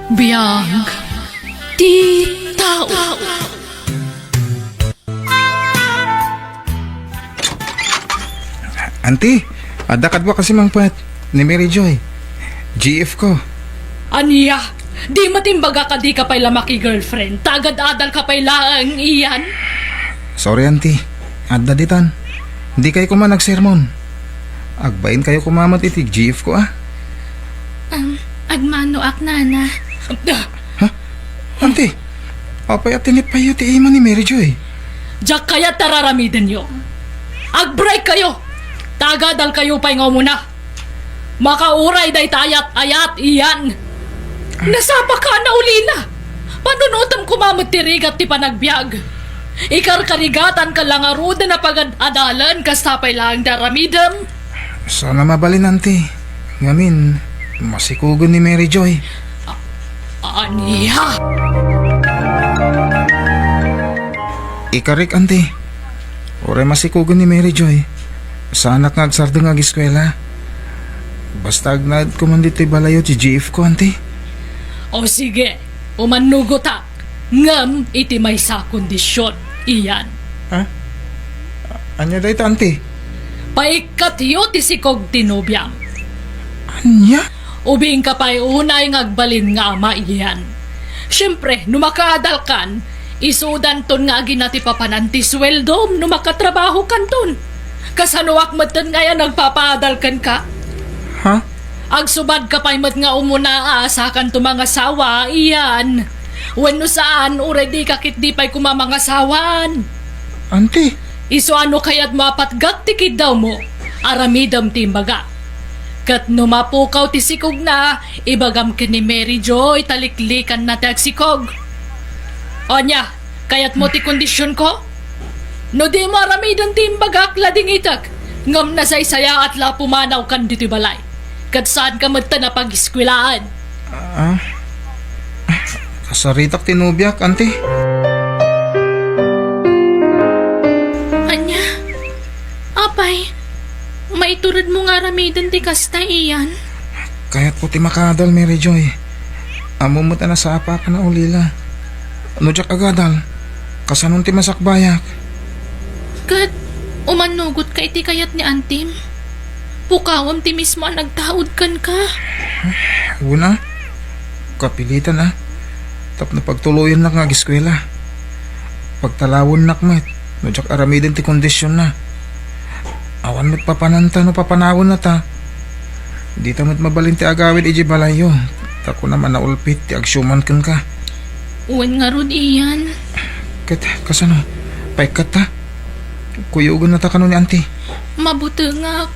Biyag ti tao. Auntie, adakad ba kasi mang puwet ni Mary Joy? GF ko. Aniya, di matimbaga ka di ka pa'y lamaki girlfriend. Tagad-adal ka pa'y laang iyan. Sorry auntie, adda ditan. Hindi kayo kuma nagsermon. Agbain kayo kumamat iti GF ko ah. Agmano ak nana. Auntie, apay at tinip pa ti ima ni Mary Joy. Diyak kaya tararamiden nyo. Ag-break kayo. Tagadal kayo pa'y nga muna. Makauray day tayat-ayat iyan. Nasapa ka na uli na. Panunutam kumamot tirigat ti panagbiag. Ikarkarigatan ka lang aruda na pagad-adalan kastapay lang daramidam. Sana mabalin auntie. Ngamin, masikugon ni Mary Joy. Aniya. Ikarik auntie. Oray masikugon ni Mary Joy. Sa anak nga agsardo nga ag-eskwela. Basta agnad kumandit ti balayo ti GF ko auntie. O sige, umanugot ta. Ngam iti may sa kondisyon. Iyan. Ha? Anya da ito auntie? Paikat yo ti sikog tinubiyang. Anya? Ubing ka pa'y unay ngagbalin nga ama iyan. Siyempre, numakaadal kan, isudan ton nga agi nati papanan ti sweldo numakatrabaho kan ton. Kasanuak matan nga yan nagpapaadal kan ka. Ha? Agsubad ka pa'y mat nga umuna asakan to mga sawa iyan. When no saan, already kakit di pa'y kumamangasawan. Auntie? Iso ano kaya't mapatgak tikid daw mo, aramidam timbaga. Kat numapukaw ti sikog na, ibagam ka ni Mary Joy, taliklikan na ti agsikog. Onya, kaya't mo ti kondisyon ko? No di mo aramidam timbagak lading itak, ngam na saya at la pumanaw kan dito balay. Kat saan ka magta na pag-iskwilaan? Kasaritak tinubyak auntie. Anya. Apay. Maiturad mo nga ramidan ti kasta iyan. Kaya't puti makadal Mary Joy. Amumuta na sa apa ka na ulila. Ano jak agadal? Kasanon ti masakbayak. Kat, umanugot ka iti kayat ni Antim. Pukawam ti mismo ang nagtaod kan ka. Una, kapilitan ah. Tap na pagtuluyan na nga giskwela. Pagtalawon nakmet, no jak aramidin ti kondisyon na. Awan met papananta no papanawon na ta. Di ta met mabalin ti agawid iji balayo. Tako naman naulpit ti agsyuman kan ka. Uwan nga rod iyan. Kat, kasano? Paikat ta? Kuyugon na ta kano ni auntie. Mabutengak.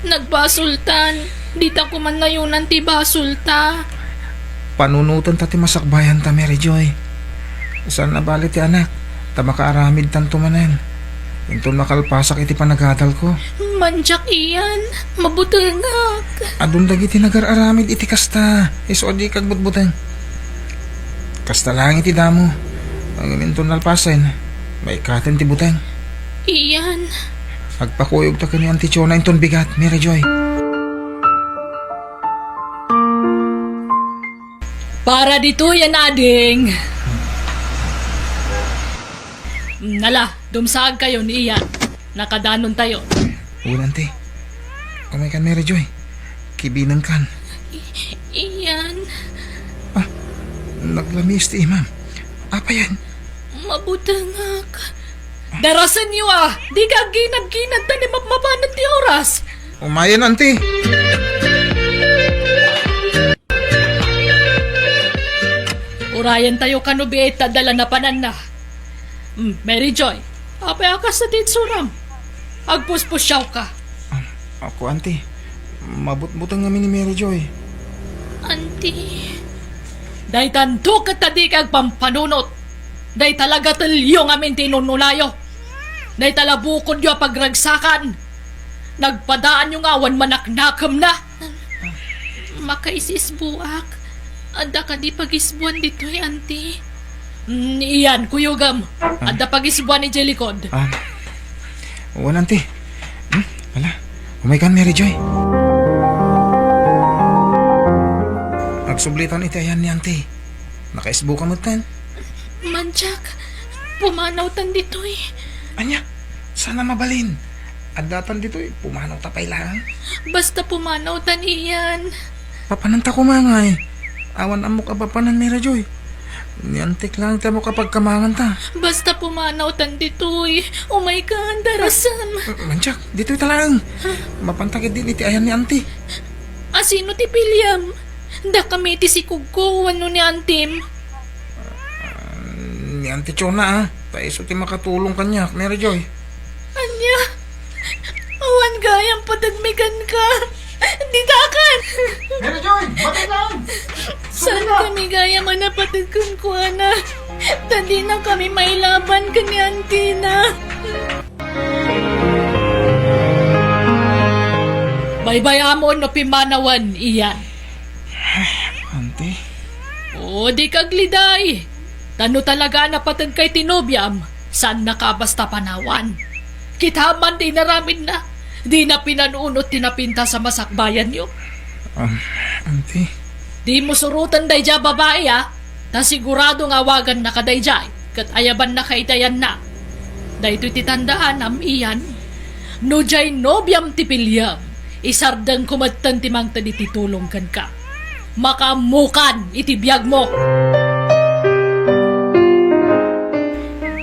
Nagbasultan. Di ta kumangayunan ti basulta. Panunutan ta ti masakbayan ta Mary Joy. Saan nabalit ti anak? Ta makaaramid tanto manen. Intun makalpasak iti panagadal ko. Manjak iyan. Mabutengak. Adun dagiti nagar-aramid iti kasta. Iso di kag butbuteng. Kasta lang iti damo. Ang intun nalpasen. May katen ti buteng. Iyan. Agpakuyog ta kani Auntie Chona intun bigat, Mary Joy. Para dito yan ading. Nala, dumsaag kayo ni iyan. Nakadanon tayo. Auntie. Umay kan Mary Joy. Kibinang kan. Iyan. Naglamis ti imam. Apa yan? Mabutengak. Darasan niyo di ka ginad-ginad ta ni mapapanat ti oras. Umayan Auntie. Urayan tayo kanubi at tadala na panan na. Mary Joy, apay akas sa titsuram. Agpuspusyaw ka. Ako Auntie. Mabutbutang kami ni Mary Joy. Auntie. Day tanto ka tadi kag pampanunot. Day talaga talyong amin tinunulayo. Day talabukod yo pagragsakan. Nagpadaan yung awan manaknakam na. Makaisis buak. Ada ka di pagisbuan dito auntie. Iyan, kuyugam. Ada pagisbuan ni Jelikod. Uwan Auntie. Wala. Umay kan Mary Joy. pagsublitan iti ayan ni auntie. Naka-isbo ka mo tan. Manjak, pumanaw tan dito eh. Anya, sana mabalin. Adatan dito pumanaw tapay lang. Basta pumanaw tan iyan. Papananta ko mangay. Awan amok apapanan ni Rajoy. Niantik lang tayo mo kapag kamangan ta. Basta pumanaw tan dito eh. Oh my God, darasan. Manchak, dito talang. Mapantagid din iti ayan ni auntie. Asino ti William? Da kami ti si Kugko, ano ni Antim? Ni auntie Chona Paiso ti makatulong kanya, ni Rajoy. Anya, awan gayang patagmigan ka. Ditakan! Ni Rajoy, batay lang! Saan kami gaya manapatagkan ko, ana? Tadi na kami may laban ka ni Antina. Baybay amon no pimanawan iyan. Auntie? O di kagliday. Tano talaga napatag kay tinobyam. Saan nakabasta panawan? Kitaman di naramin na. Di na pinanunot tinapinta sa masakbayan nyo. Auntie? Di mo surutan dayja babae ta sigurado nga awagan na kadayjay. Kat ayaban na kaitayan na. Dahito titandaan am iyan. No jay nobyam tipilyam. Isardang kumatan timang tadi titulongkan ka. Makamukan itibiyag mo.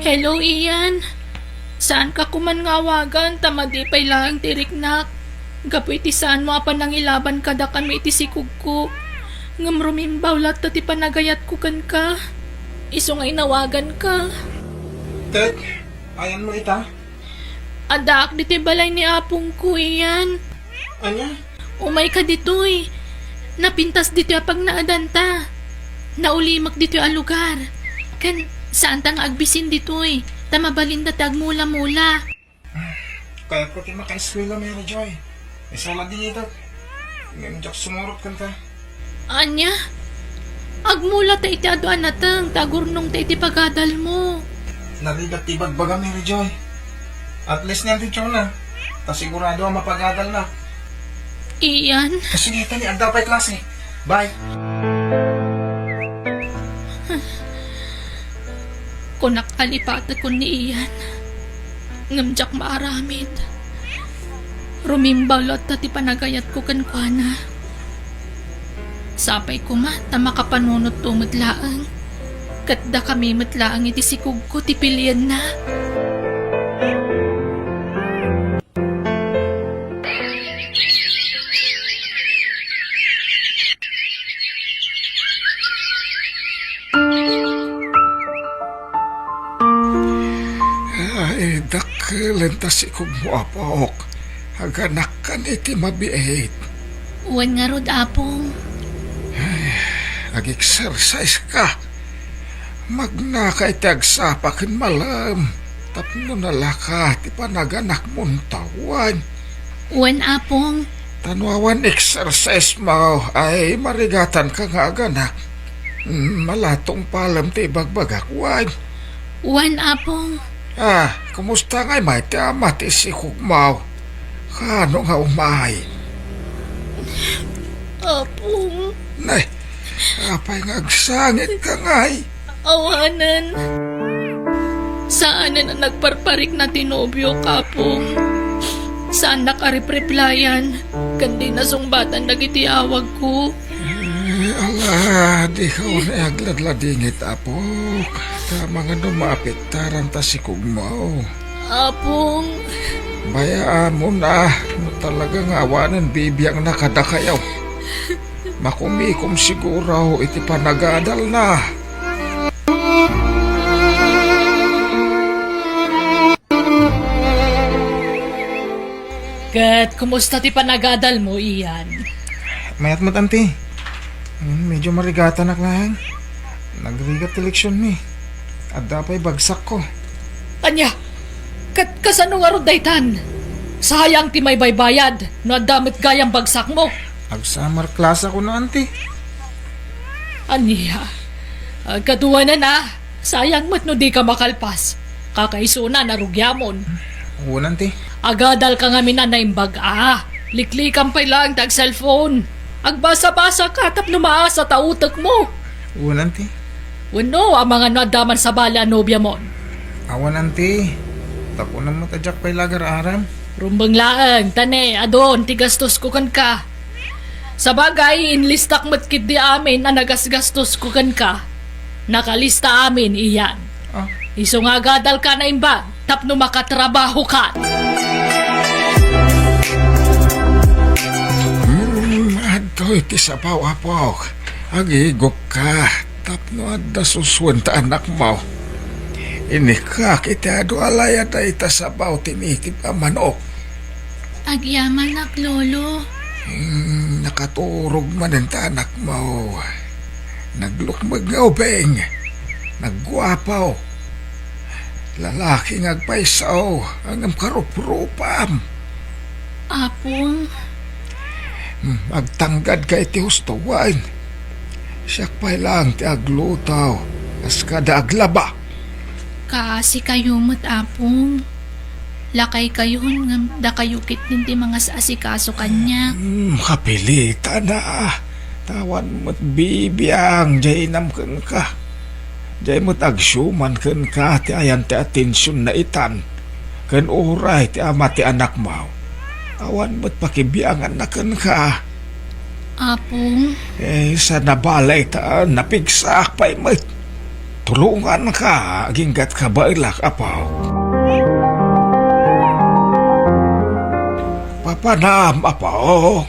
Hello, Ian. Saan ka kuman ngawagan? Tamadipay lang tiriknak. Gapoy ti saan mo apan nang ilaban kada kami iti sikugko. Ngam rumimbaw lat ti panagayat ko kan ka. Iso nga inawagan ka. Ted, ayan mo ita? Adak diti balay ni apong ko, Ian. Anya? Umay ka dito eh. Napintas dito apag naadanta. Naulimak dito ang lugar. Kan saan tang agbisin dito eh. Tamabalin na tagmula-mula. Kaya ko ti makaiswila may Rajoy. Isama din ito. Ngayon jak sumurot kanta. Anya? Agmula ta iti aduan natang tagurnong ta iti pagadal mo. Narigat tibag baga may Rajoy. At least niyan ti Chona. Tasigurado ang mapagadal na. Iyan, Sige, tali, ang dapat klase. Bye. kunak alipata ko ni Iyan. Ngamjak maaramid. Rumimbalot ta ti panagayat ko kankwana. Sapay ko ma, tama kapanunot to matlaang. Katda kami matlaang iti sikug ko ti pilyan na. Ay, dakelen ta si kumuapok. Haganak ka iti mabiit. Uwan nga rod apong. Nag-exercise ka. Magnaka iti agsapakin malam. Tapno nalaka ti panaganak mong tawan. Uwan apong. Tanwawan exercise mo ay marigatan ka nga aganak. Malatong palam ti bagbagakwan. Uwan apong. Kumusta ngay may ti amat isikog mo? Kano nga umay? Apong. Nay, apay ngagsangit ka ngay. Awanan. Saan na nagparparik na tinobyo kapong? Saan nakaripreplyan? Kandi na sungbatan nagiti awag ko. Ala, di ka una agladladingit, apok. Tama nga lumapit taran ta si kugmo. Apong. Bayaan mo na, no talagang awanan bibiyang nakadakayaw. Makumikom siguro iti panagadal na. Kat kumusta ti panagadal mo iyan? Mayat mat, auntie. Medyo marigata na lang. Nagrigat eleksyon mi. At dapay bagsak ko. Anya, kasano nga rod daytan? Sayang ti may baybayad, no damit gayang bagsak mo. Ag-summer class ako na, auntie. Aniya, katuwa na, sayang mat no di ka makalpas. Kakaisuna narugyamon. Uwan, auntie. Agadal ka nga mina na imbag liklikan pa lang tag cellphone. Agbasa-basa ka tap numaasa ta utak mo. Uwan, ante. Wano, ang mga nadaman sa bala nobya mo. Awan, ante. Tapo na mo tadyak pa'y lagar aram. Rumbang laang, tane, adon, tigastos ko kan ka. Sa bagay, inlistak matkid di amin na nagasgastos ko kan ka. Nakalista amin iyan. Ah, Iso nga gadal ka na imba, tapno makatrabaho ka. Adto iti sabaw apok. Agigok ka. Tapno adda suswan ta anak mo. Inikak iti ado alaya ta ita sabaw tinitip ang manok. Agyaman nak, lolo. Nakaturog man ang anak mo. Naglukmag nga ubeng. Nagguapaw. Lalaki ngagpaisaw ang karup-rupam. Apong, Magtanggad ka iti hustuwan. Siya pa'y lang ti aglutaw. As kada aglaba. kaasi kayo mo't apong. Lakay kayo nga da kayo kit ti mga asikaso kanya. Kapilita na. Tawan mo't bibiyang. Jainam kan ka. Jay mo't agsyuman kan ka. Ti ayan ti atensyon na itan. Kan uray ti ama ti anak mo. Awan mo't pakibiyangan na kan ka. Apong, Sa nabalay ta napigsak pa'y mo't. Tulungan ka. Ginggat ka ba ilak apaw. Papanam apaw.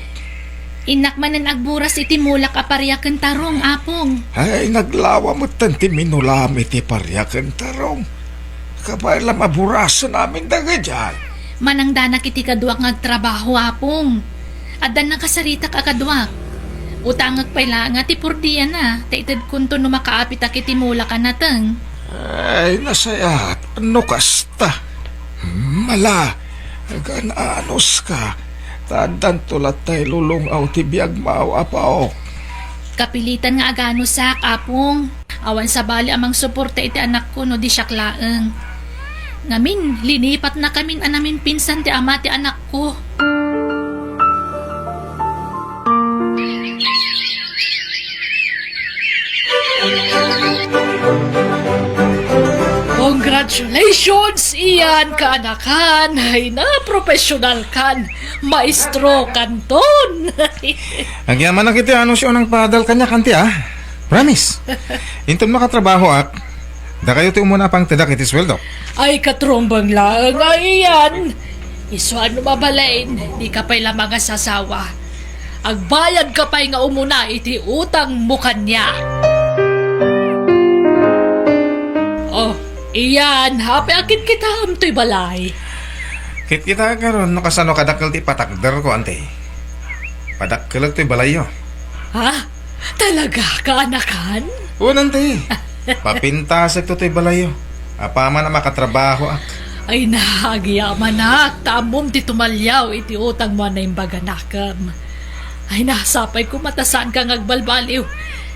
inak man ang agburas iti mulak aparyakan tarong, apong. Ay, naglawa mo tanti minulam iti paryakan tarong. Kabay lang maburaso namin daga dyan. Manang danak iti kaduak ngagtrabaho, apong. Adan nakasaritak akaduak. Utangag pala nga ti purdiya na. Taitad kunto no makaapit ak iti mulak anatang. Ay, nasayat. Ano kasta? Mala. Gananos ka. Tadan tulat tayo lulungaw ti biyag maaw apaw. Kapilitan nga agano sak, apong. Awan sa bali amang suporta iti anak ko no di syaklaeng. Ngamin, linipat na kamin anamin pinsan ti ama ti anak ko. Congratulations, iyan ka anakan. Ay na, professional kan. Maestro kanton. ang yaman na kiti ano siya ng padal kanya kanti ah. Promise. Inton makatrabaho ak. Da kayo ti umuna pang tadak iti sweldo. Ay katrombang lang ay iyan. Isuan mo mabalain, di ka pa'y lamang sasawa. Agbayad ka pa'y nga umuna iti utang mo kanya. Oh, iyan, happy akit kita amto'y balay. Kit kita karon no kasano kadakkel ti patakder ko ante. Padakkel ti balayo. Ha? Talaga ka anakan? Unan ti. Papintasek to ti balayo. Apama na makatrabaho ak. Ay nahagiyaman nak, tamom ti tumalyaw iti utang mo na imbaganakam. Ay nasapay ko matasaan kang agbalbaliw.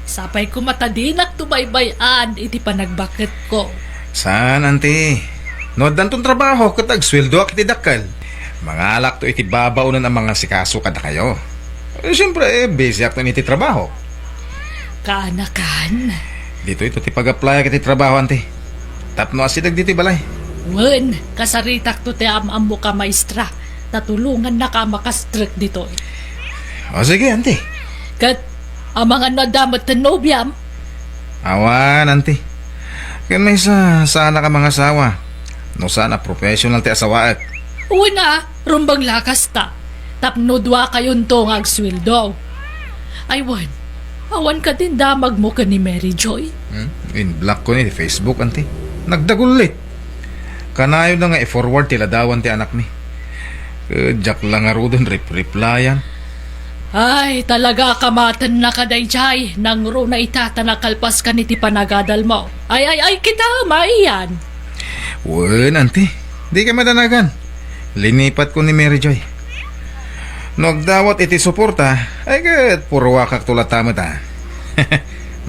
Sapay ko matadinak tubaybayan iti panagbakit ko. Saan ante? No dan tong trabaho katag sweldo ak ti dakkel. Mga alak to iti babaunan ang mga sikaso kada kayo. Siyempre, busy ak to iti trabaho. Kaanakan? Dito ito ti pag-apply ak iti trabaho ante. Tapno asidag dito balay. Wen, kasaritak to ti amam ka maestra. Tatulungan na ka makastrek dito. O sige ante. Kat, ang mga nadamat na nobyam, Awan ante. Kan may sana ka mga asawa. No sana professional ti asawaat. una, rumbang lakas ta. Tapno dwa kayon to nga agsweldo. Ay wan, awan ka din damag mo ka ni Mary Joy. In-block ko ni Facebook ante. Nagdagulit. Kanayo na nga i-forward tila dawan ti anak ni. Jack lang nga rodon replyan. Ay, talaga kamatan na kadayjay. Nang ro na itata nakalpas ka ni ti panagadal mo. Ay, kita, maiyan. Wen ante. Di ka madanagan. Linipat ko ni Mary Joy. Nagdawat iti suporta. Ay kat puro wakak tulat tamat ha.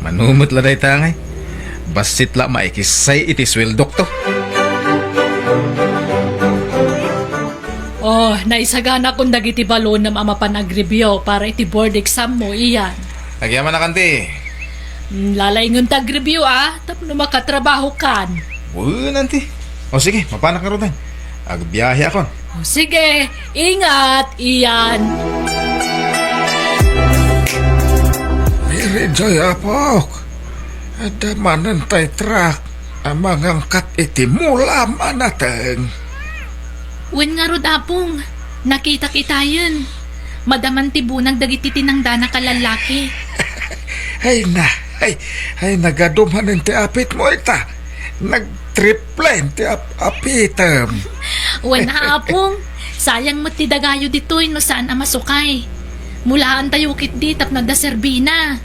Manumot la day tangay. Basit la maikisay iti sweldok to. Oh, naisagana kong dagiti balon na mamapan agribyo para iti board exam mo, iyan. Nagyaman na kanti. Lalaingon tag-review tapno makatrabaho kan. Wala nanti. O sige, mapanak na rin. Agbiyahe ako. O sige, ingat, iyan. Mary Joy apok. Ada manan tay truck. Amang angkat iti mula manateng. Wen nga rod apong, nakita kita yun. Madaman tibunang dagiti tinangdana kalalaki. Ay na, ay nagadumanin ti apit mo ita. Nag-triplen ti apitem. Wen na apong, sayang mo ti dagayo ditoy no saan a masukay. Mulaan tayo kit di tap na da serbina.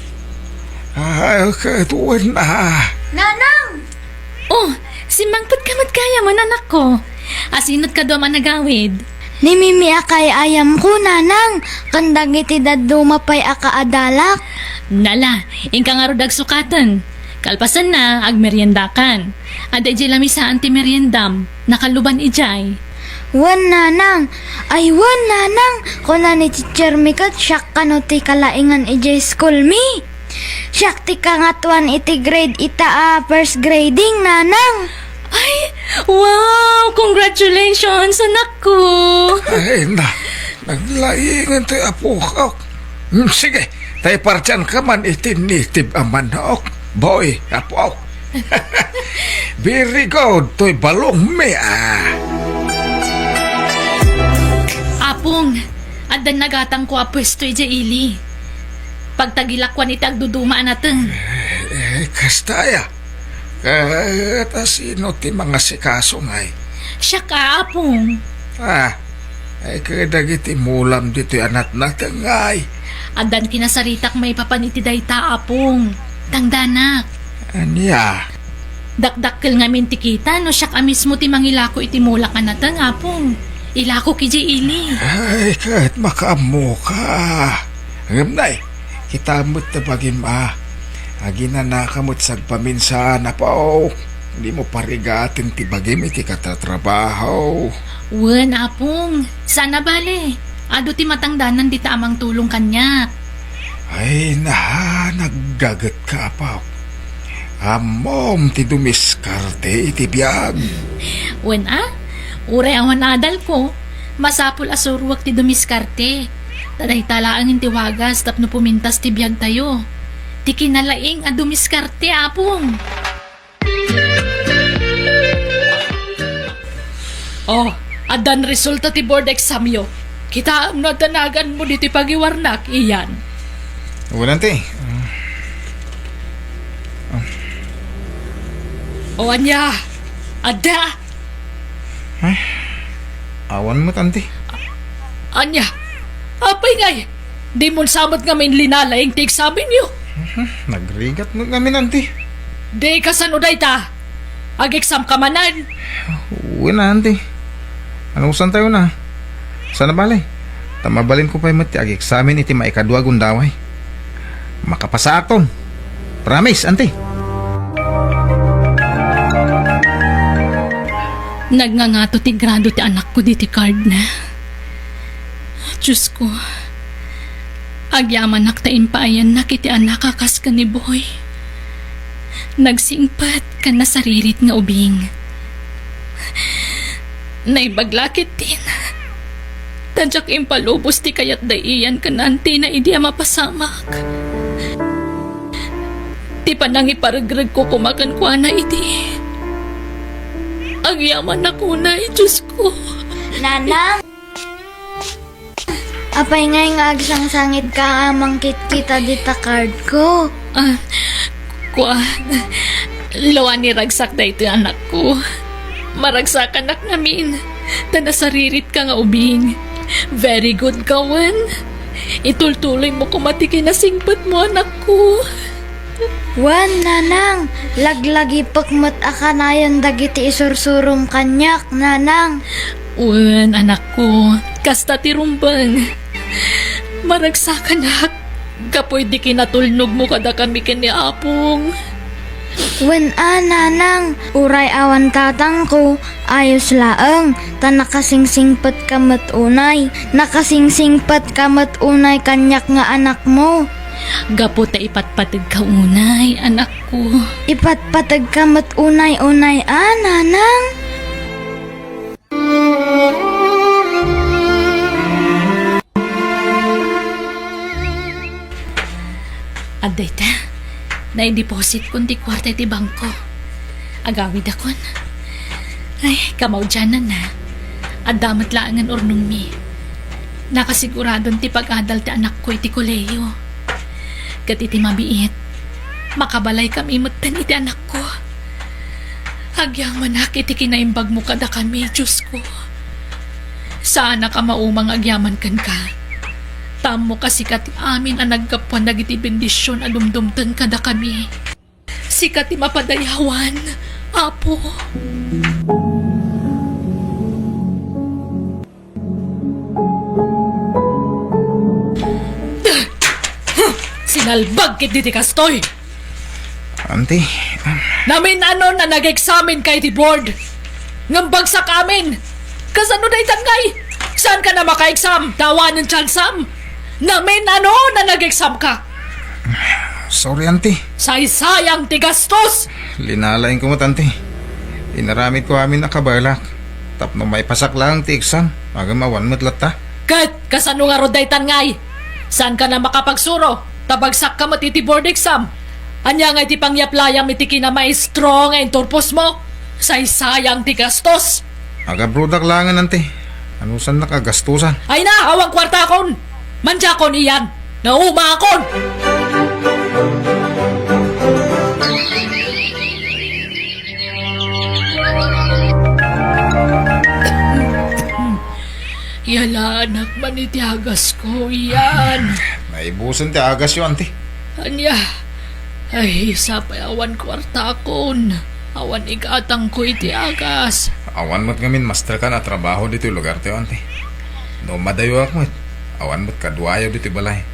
Ay, katuwan na. Nanang! Oh, si Mangput kamot kaya mo anak ko. Asinot ka doon managawid. Ni Mimi akay ayam ko, nanang. Kandag iti daddo mapay aka adalak. Nala, ingka nga rodag sukatan. Kalpasan na, agmeryendakan. Ada ijay lami sa anti-meryendam. Nakaluban ijay. Wan nanang. Ay wan nanang. Kuna ni Teacher Mikat, siyak kano ti kalaingan ijay school mi. Siyak ti kangatuan iti grade ita first grading, nanang. Ay, wow! Congratulations, anak ko! Ay na, naglaingan ti apok. Sige, tayo partyan ka man itinitib ang manok. Boy, apok. Very good, to'y balong me Apong, adan nagatang ko apwesto ija ili. Pagtagilakwan iti agdudumaan natin. Kastaya. Kata sino ti mga sikaso ngay. Siya ka, apong. Ay kadagiti mulam dito anat natin ngay. Adan kinasaritak may papaniti dayta, apong. Tangdanak. Anya? Dakdakkel nga mintikita no siya ka mismo ti mangilako iti mulak ka natin, apong. Ilako kiji ili. Ay kahit makamu ka. Ngamnay, kita mo't na bagim Agina na kamot sagpaminsan na po. Hindi mo parigatin ti bagim iti katatrabaho. Wen, apong. Sana bale. Ado ti matangdanan di tamang tulong kanya. Ay na, naggagat ka pa. Amom ti dumiskarte iti biyag. Wen Uray awan adal ko. Masapul asurwak ti dumiskarte. Taday talaang intiwagas tapno pumintas ti biyag tayo. Ti kinalaing a dumiskarte, apong. Oh, adan resulta ti board exam yo. Kita am na tanagan mo diti pagiwarnak, iyan. Wala nanti. O anya, ada. Awan mo tanti. Anya, apay ngay. Di mo samot nga may linalaing ti examen yo. Nagrigat mo kami nanti. Di ka sanuday ta. Ag-exam ka manan. Wala nanti. Ano usan tayo na? Sana balay. Tamabalin ko pa yung mati ag-examen iti maikadwa gundaway. Makapasa aton. Promise, ante. Nagngangato ti grado ti anak ko di ti card na. Diyos ko. Agyaman naktain pa ayan na kiti anak kakas ka ni Boy. Nagsingpat ka na saririt nga ubing. Naibaglakit din. Tadyak impalubos ti kayat daiyan ka nanti na idi mapasamak. Ti panang iparagrag ko kumakan ko na idi. Agyaman ako na, Diyos ko. Nanang. Apay ngay nga agsang sangit ka amang kita dita card ko. Lawan ni ragsak na ito anak ko. Maragsak anak namin. Tanasaririt ka nga ubing. Very good kawan. Itultuloy mo kumatikin na singpat mo anak ko. Wan, nanang. Laglagi pagmat akanayan dagiti isursurum kanyak, nanang. Wan anak ko. Kasta tirumbang. Maragsak anak. Kapoy di kinatulnog mo kada kami kini apong. Wen nanang, uray awan tatang ko, ayos laeng, ta nakasingsingpet kamet unay, nakasingsingpet kamet unay kanyak nga anak mo. Gapo ta ipatpatag ka unay, anak ko. Ipatpatag kamet unay-unay nanang. Aday ta, na-deposit kundi kwarta iti bangko. Agawid akon. Ay, kamaw dyanan na. Adamat laangan ornong mi. Nakasiguradon ti pag-adal ti anak ko iti koleyo. Kat iti mabiit, makabalay kami mutan iti anak ko. Hagyang manak iti kinaimbag mo kada kami, Diyos ko. Sana ka maumang agyaman kan ka. Tamo kasi kat amin ang nagkapuan nagiti bendisyon adumdumtan kada kami. Sikat ti mapadayawan, Apo. Sinalbag kit diti kastoy. Auntie, Namin ano na nag-examine kay ti board. Ngambag sa kamin. Kasano na itangay? Saan ka na maka-exam? Tawa ng chansam? Namin ano na nag-exam ka? sorry auntie. Say-sayang ti gastos. Linalain ko mo auntie. Inaramid ko amin nakabalak. Tapno may pasak lang ti exam. Magamawan mo't lata. Kat, kasano nga roday tangay? Saan ka na makapagsuro? Tabagsak ka matiti board exam. Anya nga iti pangyaplayang mitiki na maestro nga inturpos mo. Say-sayang ti gastos. Agabrudak langan auntie. Ano saan nakagastusan? Ay na, awang kwarta akon. Manja kon iyan. Nauma akon. Yala, anak man itiagas ko iyan. Naibusan ti agas yun auntie. Anya, ay isa pa awan kwarta akon. Awan ikatang ko itiagas. Awan mo't ngamin master ka na trabaho dito yung lugar tayo auntie. No madayo ako awan mo't kadwayo dito yung balay.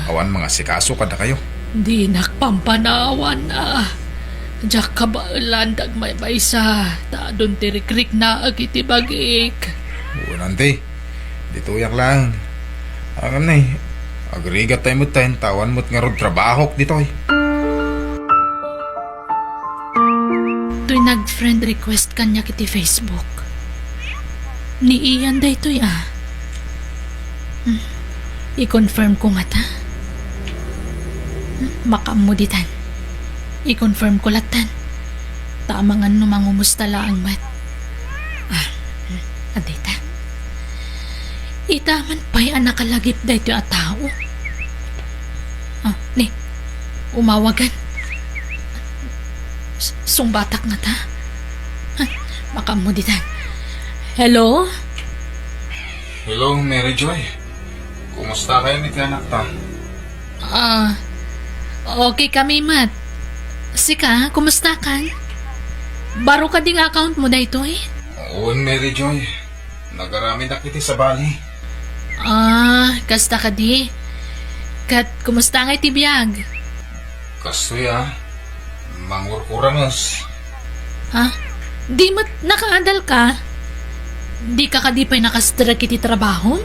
Awan mga sikaso kada kayo. Di nakpampanawan na. Diyak kabailan dag may baysa. Taadon tirikrik na agiti bagik. Oo auntie. Dito yak lang. Agam na agrigat tayo mo't tayo. Tawan mo't nga rod trabaho dito To'y nag-friend request kanya kiti Facebook. Ni Ian day to'y I-confirm ko nga ta. Makamuditan. I-confirm ko latan. Tamangan no mangumusta laang mat. Aday ta. Itaman pa'y nakalagip day to'y a tao. Ni, umawagan. Sungbatak na ta. Makamuditan. Hello? Hello, Mary Joy. Kumusta kayo ni anak ta? Okay kami, Mat. Sika, kumusta ka? Baro ka ding account mo dahito Oo, Mary Joy. Nagarami na kiti sa bali. Kasta ka di. Kat, kumusta nga itibiyag? Kastoy mangurkuramos. Di mat nakaadal ka? Di ka kadipay nakastrak iti trabaho?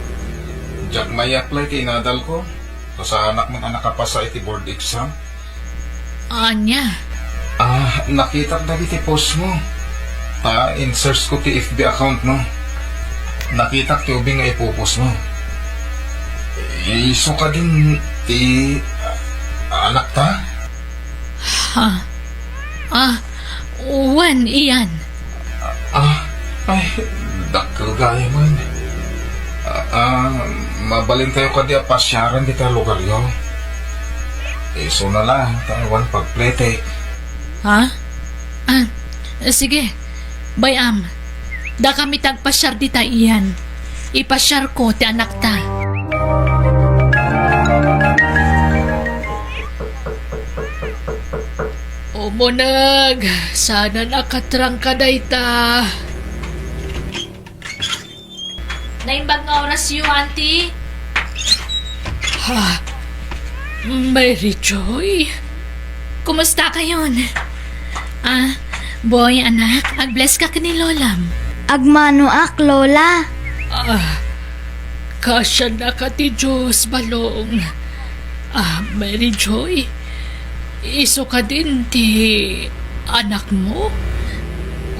Diyak may apply kay inadal ko. So sa anak mo na nakapasa iti board exam. Anya? Nakita na iti post mo. In-search ko ti FB account mo. Nakita ti ubing nga ipopost mo. Iso ka din ti anak ta? Uwan, iyan. Ay, dakil gaya man. Mabalin tayo ka di pasyaran di tayo lugar yun. Iso na lang, tayo pagplete. Sige. Bayam. Da kami tagpasyar di ta iyan. Ipasyar ko ti anak ta. Umunag. Sana nakatrang ka dayta. Naimbag nga oras yu, auntie? Mary Joy? Kumusta kayon? Boy, anak, ag-bless ka ni Lolam. Agmano ak, Lola. Kasya na ka ti Diyos, balong. Mary Joy, iso ka din ti anak mo?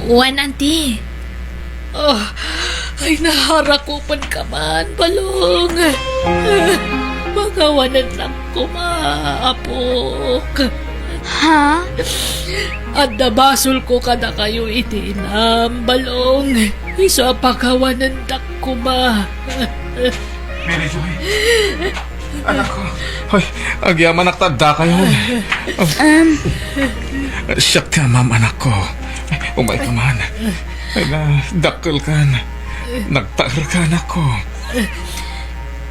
Wan, auntie. Ay, naharakupan ka man, balong. Magawanan lang ko, maapok. Ha? At nabasol ko kada kayo itinam, balong. Iso pagawanan dak ko, ma. Mary Joy. Anak ko. Hoy, agyaman naktada kayo. Siyak ka, ma'am, anak ko. Umay ka man. Ay na, dakkel ka na. Nagtaar ka, anak ko.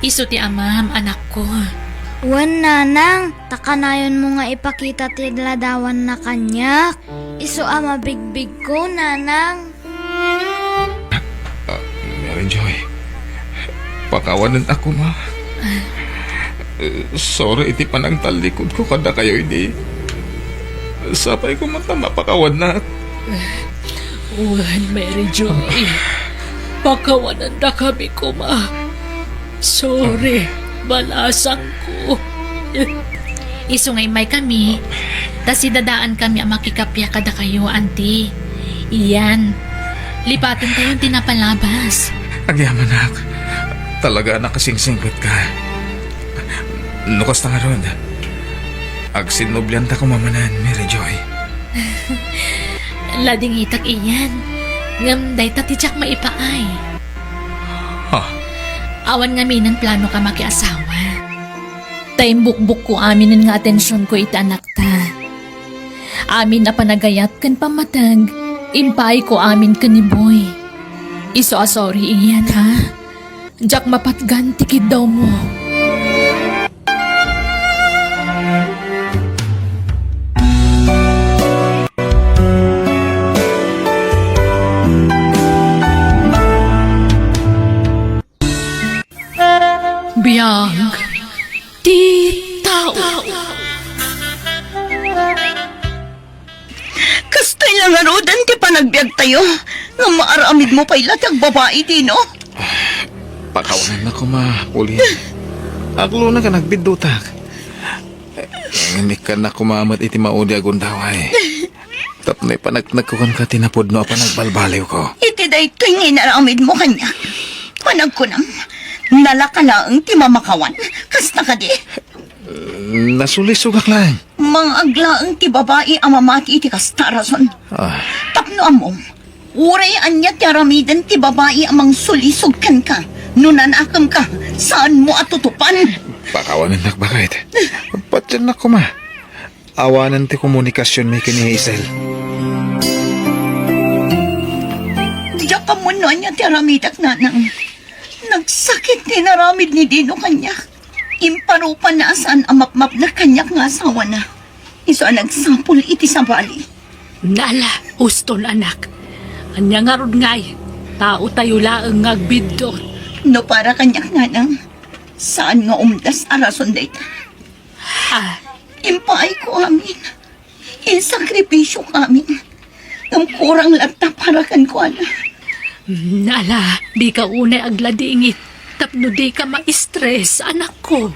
Iso ti amam, anak ko. Wan, nanang. Takanayon mo nga ipakita ti ladawan na kanyak. Iso ama bigbig ko, nanang. Mary Joy. Pakawanan ako, ma. Sorry, iti panang talikod ko kada kayo hindi. Sapay ko mata mapakawan na. Wan, Mary Joy. Pakawanan na kami ko, ma. Sorry, balasang ko. Iso ngay may kami. Tas idadaan kami ang makikapya kada kayo, auntie. Iyan. Lipatin kayo tinapalabas. Agyaman nak. Talaga nakasingsingkot ka. Nukas na nga ron. Agsinublian ta kumamanan, Mary Joy. Lading itak iyan. Ngam day tatitsak maipaay. Ha? Awan nga minan plano ka makiasawa. Tayong bukbuk ko amin nga atensyon ko ita anak ta. Amin na panagayat kan pamatag. Impay ko amin ka ni boy. Iso sorry iyan ha. Jak mapatgan tikid daw mo. Biyag, ti tao. Kastay lang nga rodan ti panagbiag tayo. Nga maaramid mo pa'y latag babae di, no? Pakawanan na ko, ma. Uli. Aglo na ka nagbidutak. Hindi ka na kumamat iti maudi agundaway. Tapnoy panagkukan ka tinapod no pa nagbalbaliw ko. Iti day ito'y nginaramid mo kanya. Panagkunam, nalakala ang ti mamakawan. Kasta ka di. Nasulisugak lang. Mga aglaang ti babae ang mamati iti kasta rason. Tapno among, uray anya ti aramidan ti babae amang sulisog kan ka. Nunanakam ka, saan mo atutupan? Pakawanan na bakit? Patyan na ko, ma. Awanan ti komunikasyon may kini Hazel. Diyak ka mo niya ti aramidak nanang. Nagsakit ni naramid ni Dino kanya. Imparupan na asan ang mapmap na kanyak nga asawa na. Iso ang nagsampul iti sa bali. Nala, uston anak. Anya nga ron ngay. Tao tayo laang ngagbidot. No para kanyak nga nang. Saan nga umdas arason dayta? Impaay ko amin. Insakripisyo amin. Ang kurang lagta para kan ko ala. Nala, di ka unay agladingit. Tapno di ka ma-stress, anak ko.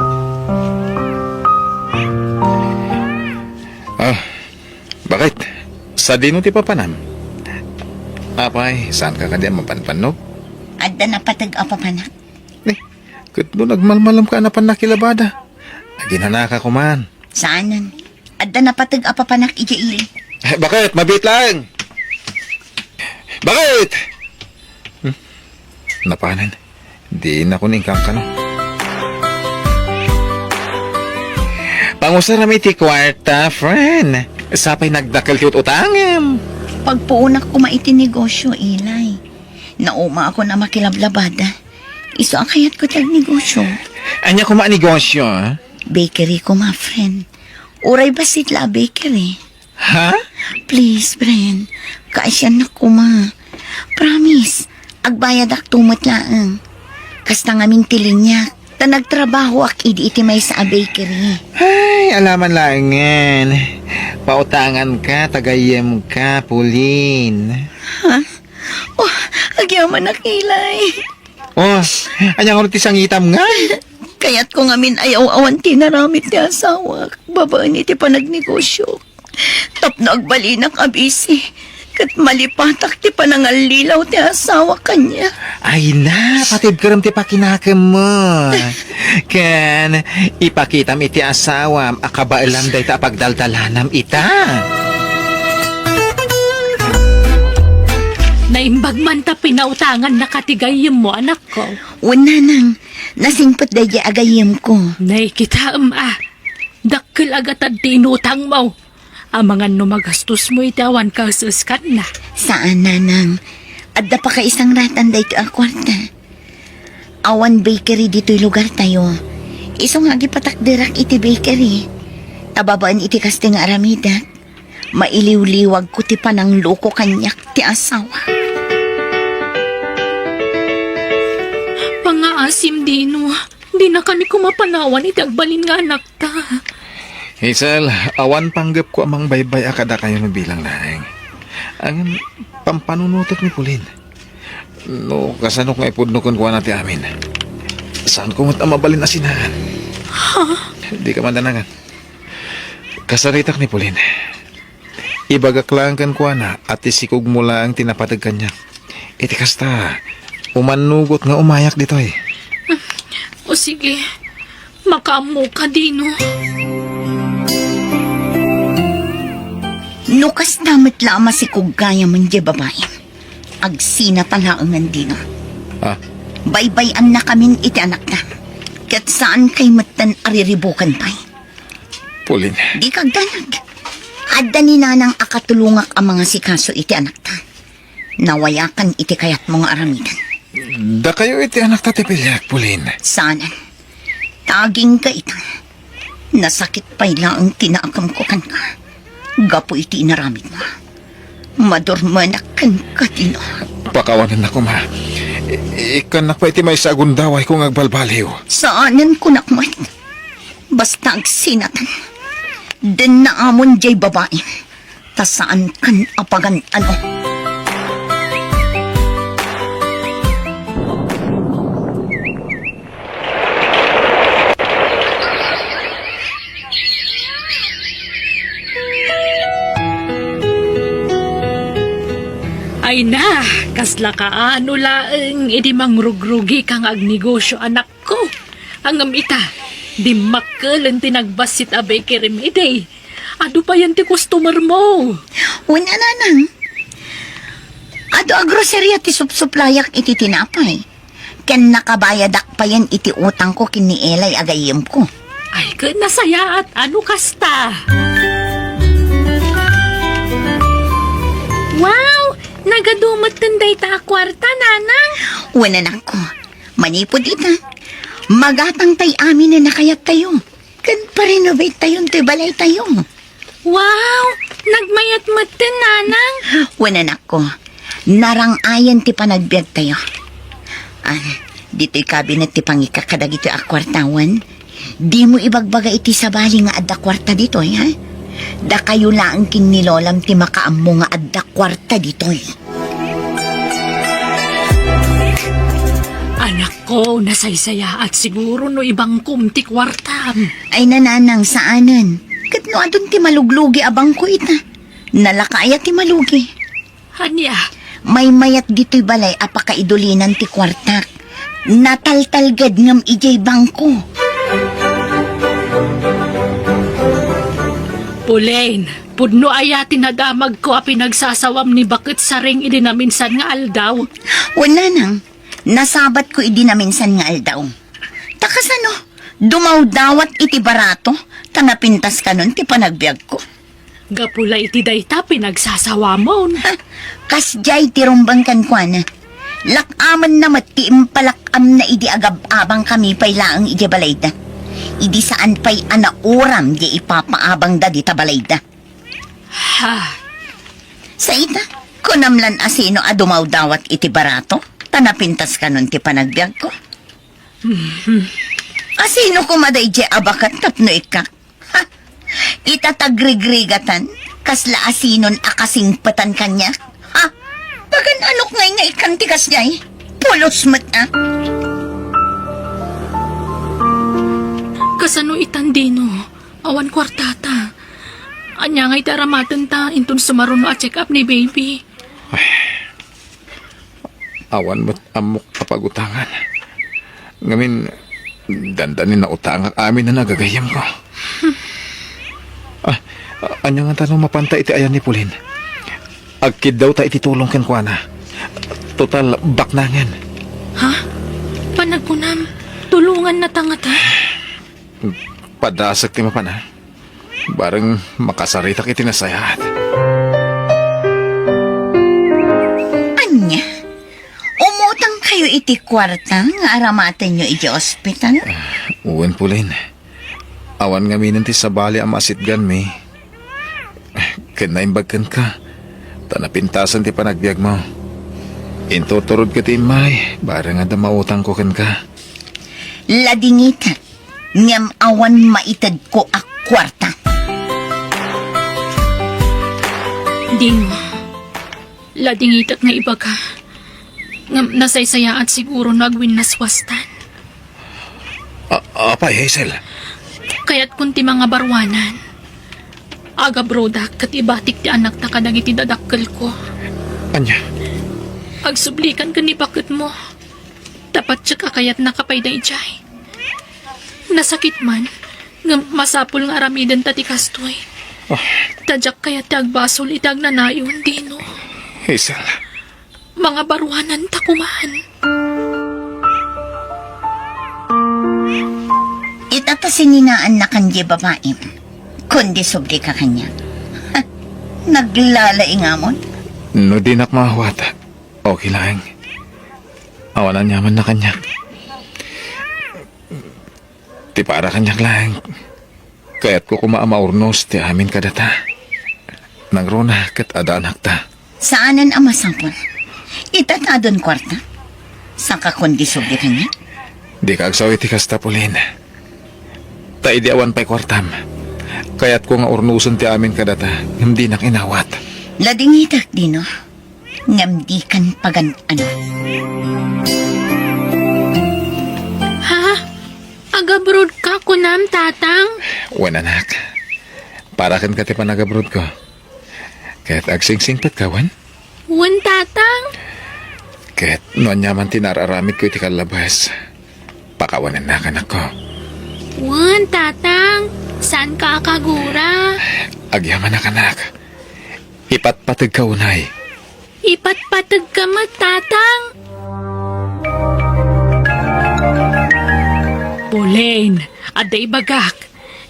Bakit? Sa dino ti papanam? Apay, saan ka kanya mapanpanog? Adda na patag-apapanak. Kutlo nagmalmalam ka na panakilabada. Ginanaka ko man. Saanan? Adda na patag-apapanak ijaili. Bakit? Mabit lang! Bakit? Napanan. Di na ko ningkang ka no. Pangusarami ti kwarta, friend. Sapay nagdakal ti utangem. Pagpuunak ko maitinegosyo, Ilay. Nauma ako na makilablabada. Iso ang kayat ko tag negosyo. Anya ko negosyo, ha? Bakery ko, ma, friend. Uray basit la bakery. Ha? Please, friend. Kaasyan na ko, ma. Promise. Agbayad ak tumot laang. Kasta nga ming tilinyak. Ta nagtrabaho ak idi iti may sa bakery. Ay, Ay, alaman langan. Pautangan ka, tagayem ka, Pauline. Oh, agyaman na kilay. Oh, anyang ulit isang itam nga. Kaya't ko ngamin ayaw-awan tinaramit ti asawa. Babaan iti panagnegosyo. Tapno agbalinak abisi. Kat malipatak ti panangalilaw ti asawa kanya. Ay na, patid karam ti pakinakam mo. Kan, ipakitam iti asawam, akabailam day ta pagdaldalanam ita. Naimbag man ta pinautangan na katigayim mo, anak ko. Una nang, nasingpot dahi agayim ko. Naikitaam Dakkel agat at tinutang mo. Amangan no magastos mo itawan ka suskat na. Saan nanang? Adda pa ka isang ratan dahi ka kwarta. Awan bakery dito'y lugar tayo. Isong agi patakdirak iti bakery. Tababaan iti kaste nga aramida. Mailiw-liwag ko ti panang loko kanyak ti asawa. Pangaasim dino. Di na kami kumapanawan iti agbalin nga anak ta. Hazel, awan panggap ko amang baybay akada kayo mabilang laeng. Ang pampanunutot ni Pauline. No, kasanok nga ipudnukon ko natin amin. Saan ko mat mabalin asinahan? Di ka mandanangan. Kasaritak ni Pauline. Ibagak lang kan ko na at isikog mo lang tinapatag kanya. Iti kasta, umanugot nga umayak dito eh. O sige, makaamu ka dino. Nukas damat lama si kugaya man di babae. Agsina talaangan dino. Ah, Baybayan na kamin iti anak na. Kat saan kay matan ariribukan pa'y. Pauline. Di kagdanag. Adda ni nanang akatulungak ang mga sikaso iti anak ta. Nawayakan iti kayat mga aramidan. Da kayo iti anak tatipilyak, Pauline. Sana. Taging ka ita. Nasakit pa'y laang tinaakam ko kan ka. Gapo iti inaramid mo. Madurmanakan ka dino. Pakawanan ako, ma. Ikanak pa iti may sagundaway kung agbalbaliw. Saanan ko nakmat. Basta agsinatan. Den na amon jay babae. Ta saan kan apagan ano. Ay na, kasla ka ano laeng, edi mangrugrugi kang agnegosyo anak ko. Ang amita, di makkel ang tinagbasit a bakery ide. Ado pa yan ti customer mo. Una nanang. Ado a grocery ti supsuplayak iti tinapay. Ken nakabayadak pa yan iti utang ko kini Elay agayim ko. Ay, nasaya at ano kasta. Wow! Nagadumot tunday ta kwarta, nanang. Una nako. Manipod ita. Magatang tay amin na nakayat tayo. Kan pa-renovate tayon ti balay tayo. Wow! Nagmayat matin, nanang. Una nako. Narangayan ti panagbiag tayo. Dito'y kabinet ti pangikakadag ito a kwartawan. Di mo ibagbaga iti sabali nga adda kwarta dito'y, ha? Da kayo laang kinilolam ti makaammo nga adda kwarta dito'y. Anak ko, nasaysaya at siguro no ibang kumti kwartam. Ay nananang saanan. Kat no adun ti maluglugi abang ko ita. Nalakaya ti malugi. Hanya, May mayat dito'y balay apakaidulinan ti kwartak. Nataltalgad ngam ijay bangko. Pauline, pudno aya tinadamag ko a pinagsasawam ni bakit saring idinaminsan nga aldaw. Wala nang. Nasabat ko idinaminsan nga aldaw. Takas ano, dumaw-dawat iti barato, tanapintas ka nun ti panagbiag ko. Gapula iti dayta pinagsasawamon. Kasjay ti rumbang kankwana. Lakaman na mati impalakam na idi agab-abang kami pay laang iti balayda. Idi saan pay anauram di ipapaabang da di tabalayda. Ha, Sa ita, kunamlan asino adumaw-dawat iti barato, tanapintas ka nun ti panagbiag ko. Asino kumaday di abakat tapno ikak. Ha? Itatagrigrigatan, kasla asinon akasing patan kanya. Ha? Bagan anok ngay nga ikantikas niya eh. Pulos mat ah. Kasano itandino, awan kwartata. Anya nga itaramatan ta intun sumaruno at check up ni baby. Awan mo't amok kapagutangan. Ngamin, dandanin na utang ang amin na nagagayam ko. Anya nga tanong mapanta iti ayan ni Pulin. Agkid daw ta ititulong ken kuana. Total, baknangan. Ha? Panagkunam, tulungan na tangata. Padasag ti mapana. Barang makasarita kiti nasayat. Anya? Umutang kayo iti kwarta nga aramatan nyo iti ospital? Uwan Pulin. Awan nga minan ti sabali ang masitgan mi. Kinaimbagkan ka. Tanapintasan ti panagbiag mo. Intuturod ka ti may. Barang nga damautang ko ken ka. Ladingita, ngam awan maitad ko ak kwarta. Dino, ladingitat nga iba ka. Nasaysaya at siguro nagwin naswastan. Apay, Hazel. Kaya't kunti mga barwanan. Aga brodak kat ibatik ti anak ta kadang iti dadakkel ko. Anya? Agsublikan ka ni bakit mo. Dapat siya kakayat nakapay na ijay. Nasakit man, nga masapul nga aramidan tati kastoy. Tadyak kaya ti agbasol itag nanayon dino. Hazel. Mga barwanan takuman. Itatasinninaan na kanji babae. Kundi subli ka kanya. Ha, naglalai nga mo. No di nakmahawat. Okay lang. Awanan nyaman na kanya. Ti para kanyak lang. Kaya't ko kumaamaurnos ti amin kadata. Nangrona kat ada anak ta. Saanan ang masangkol? Itatadon kwarta. Saan ka kundi subli kanya? Di ka agsawi ti kasta Pulin. Ta idi awan pa'y kwartam. Kaya't ko nga urnuson ti amin kadata. Hindi nak inawat. Ladingitak, Dino. Ngamdi kan pagan ano. Ha? Agabrod ka kunam tatang? Wan anak. Para kan kati panagabrod ko. Kaya't agsingsing pat kawan. Wan tatang? Kaya't noon nyaman tinararamid ko iti kalabas. Pakawanan na kanak ko. Wan tatang? Saan ka akagura? Agyaman na kanak. Ipatpatag ka unay. Ipatpatag ka tatang? Pulain, aday bagak.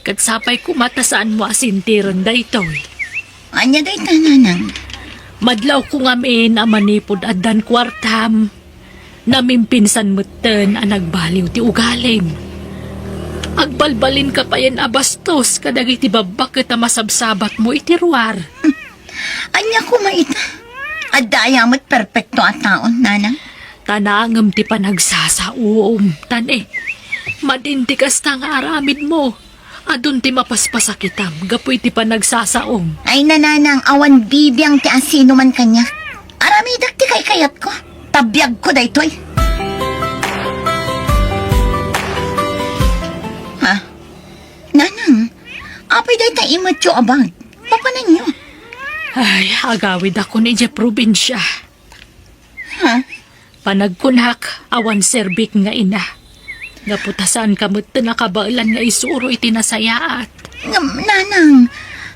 Kagsapay kumata saan mo asintiran da ito. Anya day tananang. Madlaw ko ngamin ang manipod at dan kwartam. Namimpinsan mutten ang nagbaliw ti ugalim. Agbalbalin ka pa yan abastos kadag iti babak kita masabsabat mo iti ruwar. Anya kumaita. Adaya mo't perpekto at taon, nanang. Tanangam ti panagsasaum. Tane, madintikas ta nga aramid mo. Adun ti mapaspasakitam, gapoy ti panagsasaum. Ay nananang awan bibiyang ti asino man kanya. Aramidak ti kay kayat ko. Tabiyag ko daytoy. Ha? Nanang, apay day ta imot yo abang. Papanan nyo. Ay, agawid ako ni je probinsya. Ha? Panagkunak, awan serbik nga ina. Naputasan kamot na nakabailan nga isuro iti nasayaat. Nanang,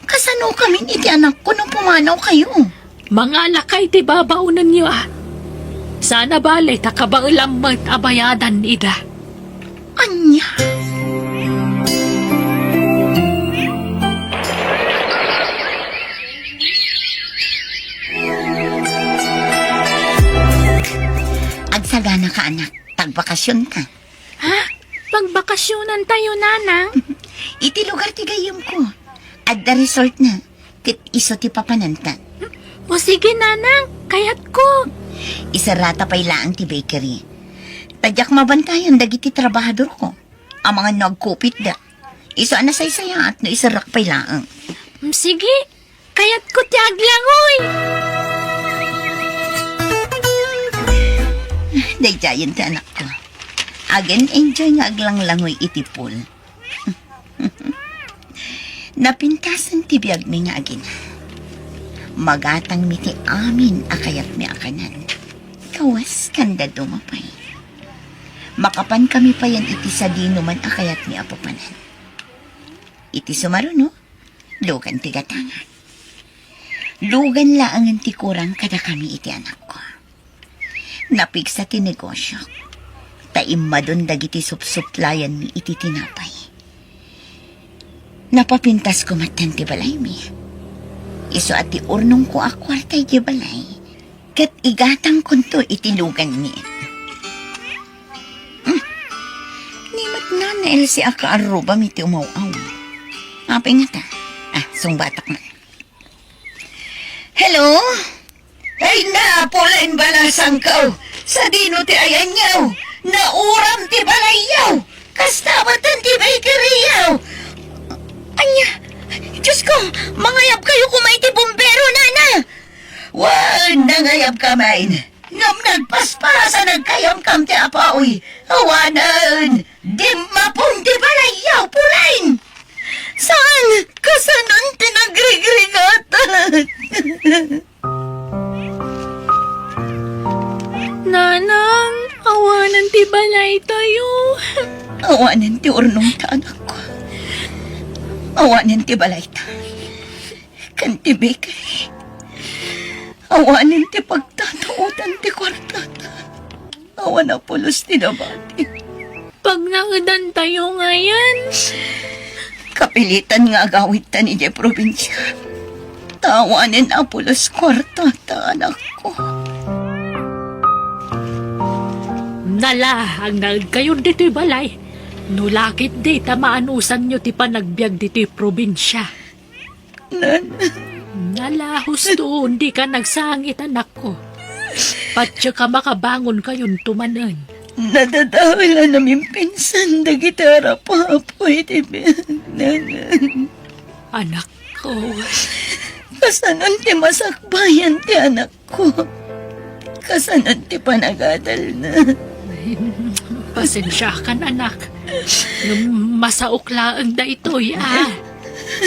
kasano kami iti anak ko nung pumanaw kayo? Mga lakay ti babaunan niyo ah. Sana bale takabailammat abayadan ida. Anya? Agsagana ka anak, tagbakasyon ka. Ha? Pagbakasyonan tayo, nanang? Iti lugar ti gayom ko. At the resort na, kit iso ti papananta. O sige, nanang, kayat ko. Isarata pa'y laang ti bakery. Tadyak mabantayan dagiti trabahador ko. Ang mga nagkupit da. Isa na saya at no isarak pay laang. Sige, kayat ko tiyag lang, oy. Dayjayan ti anak ko. Again, enjoy nga aglang langoy itipol. Napintasan ti biyag mi nga agin. Magatang mi ti amin akayat mi akanan. Kawas kanda dumapay. Makapan kami pa yan iti sa dino man akayat mi apapanan. Iti sumaruno, lugan ti gatangan. Lugan laangan ti kurang kada kami iti anak ko. Napigsa ti negosyo. Taim madon dagiti supsuplayan mi iti tinapay. Napapintas ko matan ti balay mi. Iso at ti urnong ko akwartay ti balay. Kat igatang kunto iti lugan mi. Nimat na na si aka aruba mi ti umaw-aw. Apay nga ta. Sungbatak na. Hello? Ay na, pulain balasang kao. Sa dino ti ayan yaw. Nauram ti balayaw. Kastabatan ti bakeryyaw. Anya, Diyos ko, mangayap kayo kumay ti bumbero, nana. Wan, nangayap kamain. Ngam nagpaspasa nagkayam kam ti apaoy. Awanan, di mapong ti balayaw, pulain. Saan? Kasanon ti nagrigregatan? Nanang, awanan ti balay tayo. Awanan ti urnong ta, anak ko. Awanan ti balay ta. Kan ti bakery. Awanan ti pagtatautan ti kwartata. Awan na pulos ti nabati. Pag nangadan tayo ngayon, Kapilitan nga agawit ta ni Jay probinsya. Tawanin na pulos kwartata, anak ko. Nala, ang nagkayon dito'y balay. Nulakit di tamaanusan nyo ti panagbiag dito'y probinsya. Nala, husto, hindi ka nagsangit, anak ko. Patya ka makabangon kayon tumanan. Nadadawala namin pinsan na gitara pa po iti nanan. Anak ko, Kasanon ti masakbayan ti anak ko. Kasanon ti panagadal na. pasensya ka na, anak. Masaukla ang da ito'y,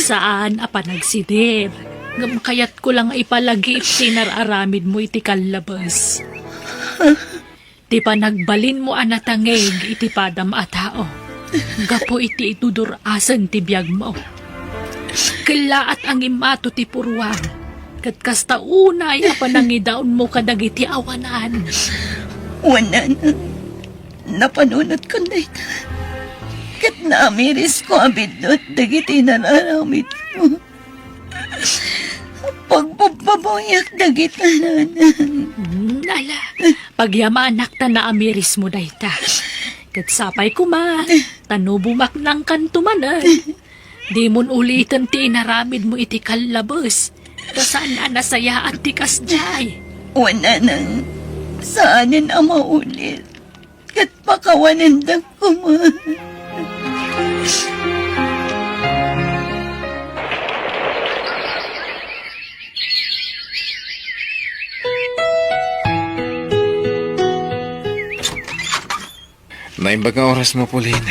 Saan apanagsidir? Ngam kayat ko lang ipalagi tinararamid mo iti kalabas. Ti panagbalin mo anatangeg iti padam a tao. Gapo iti itudurasan ti biyag mo. Kila at ang imato ti purwang. Kat kasta unay apanangidaon mo kadag iti awanan. Wanan. Napanunot ko na ito. Kat naamiris ko abidot dagiti nanaramid mo. Pagbababoyak dagiti nanan. Nala, pagyamanak ta na amiris mo dayta. Kat sapay kuma, tanubumak ng kantumanan. Di mon ulitan ti inaramid mo iti kalabas. Kasaan na nasaya at ti kasjay. Wala nang saanin ang maulit. Kat pakawanin da kuma. Naimbag nga oras mo, Pauline.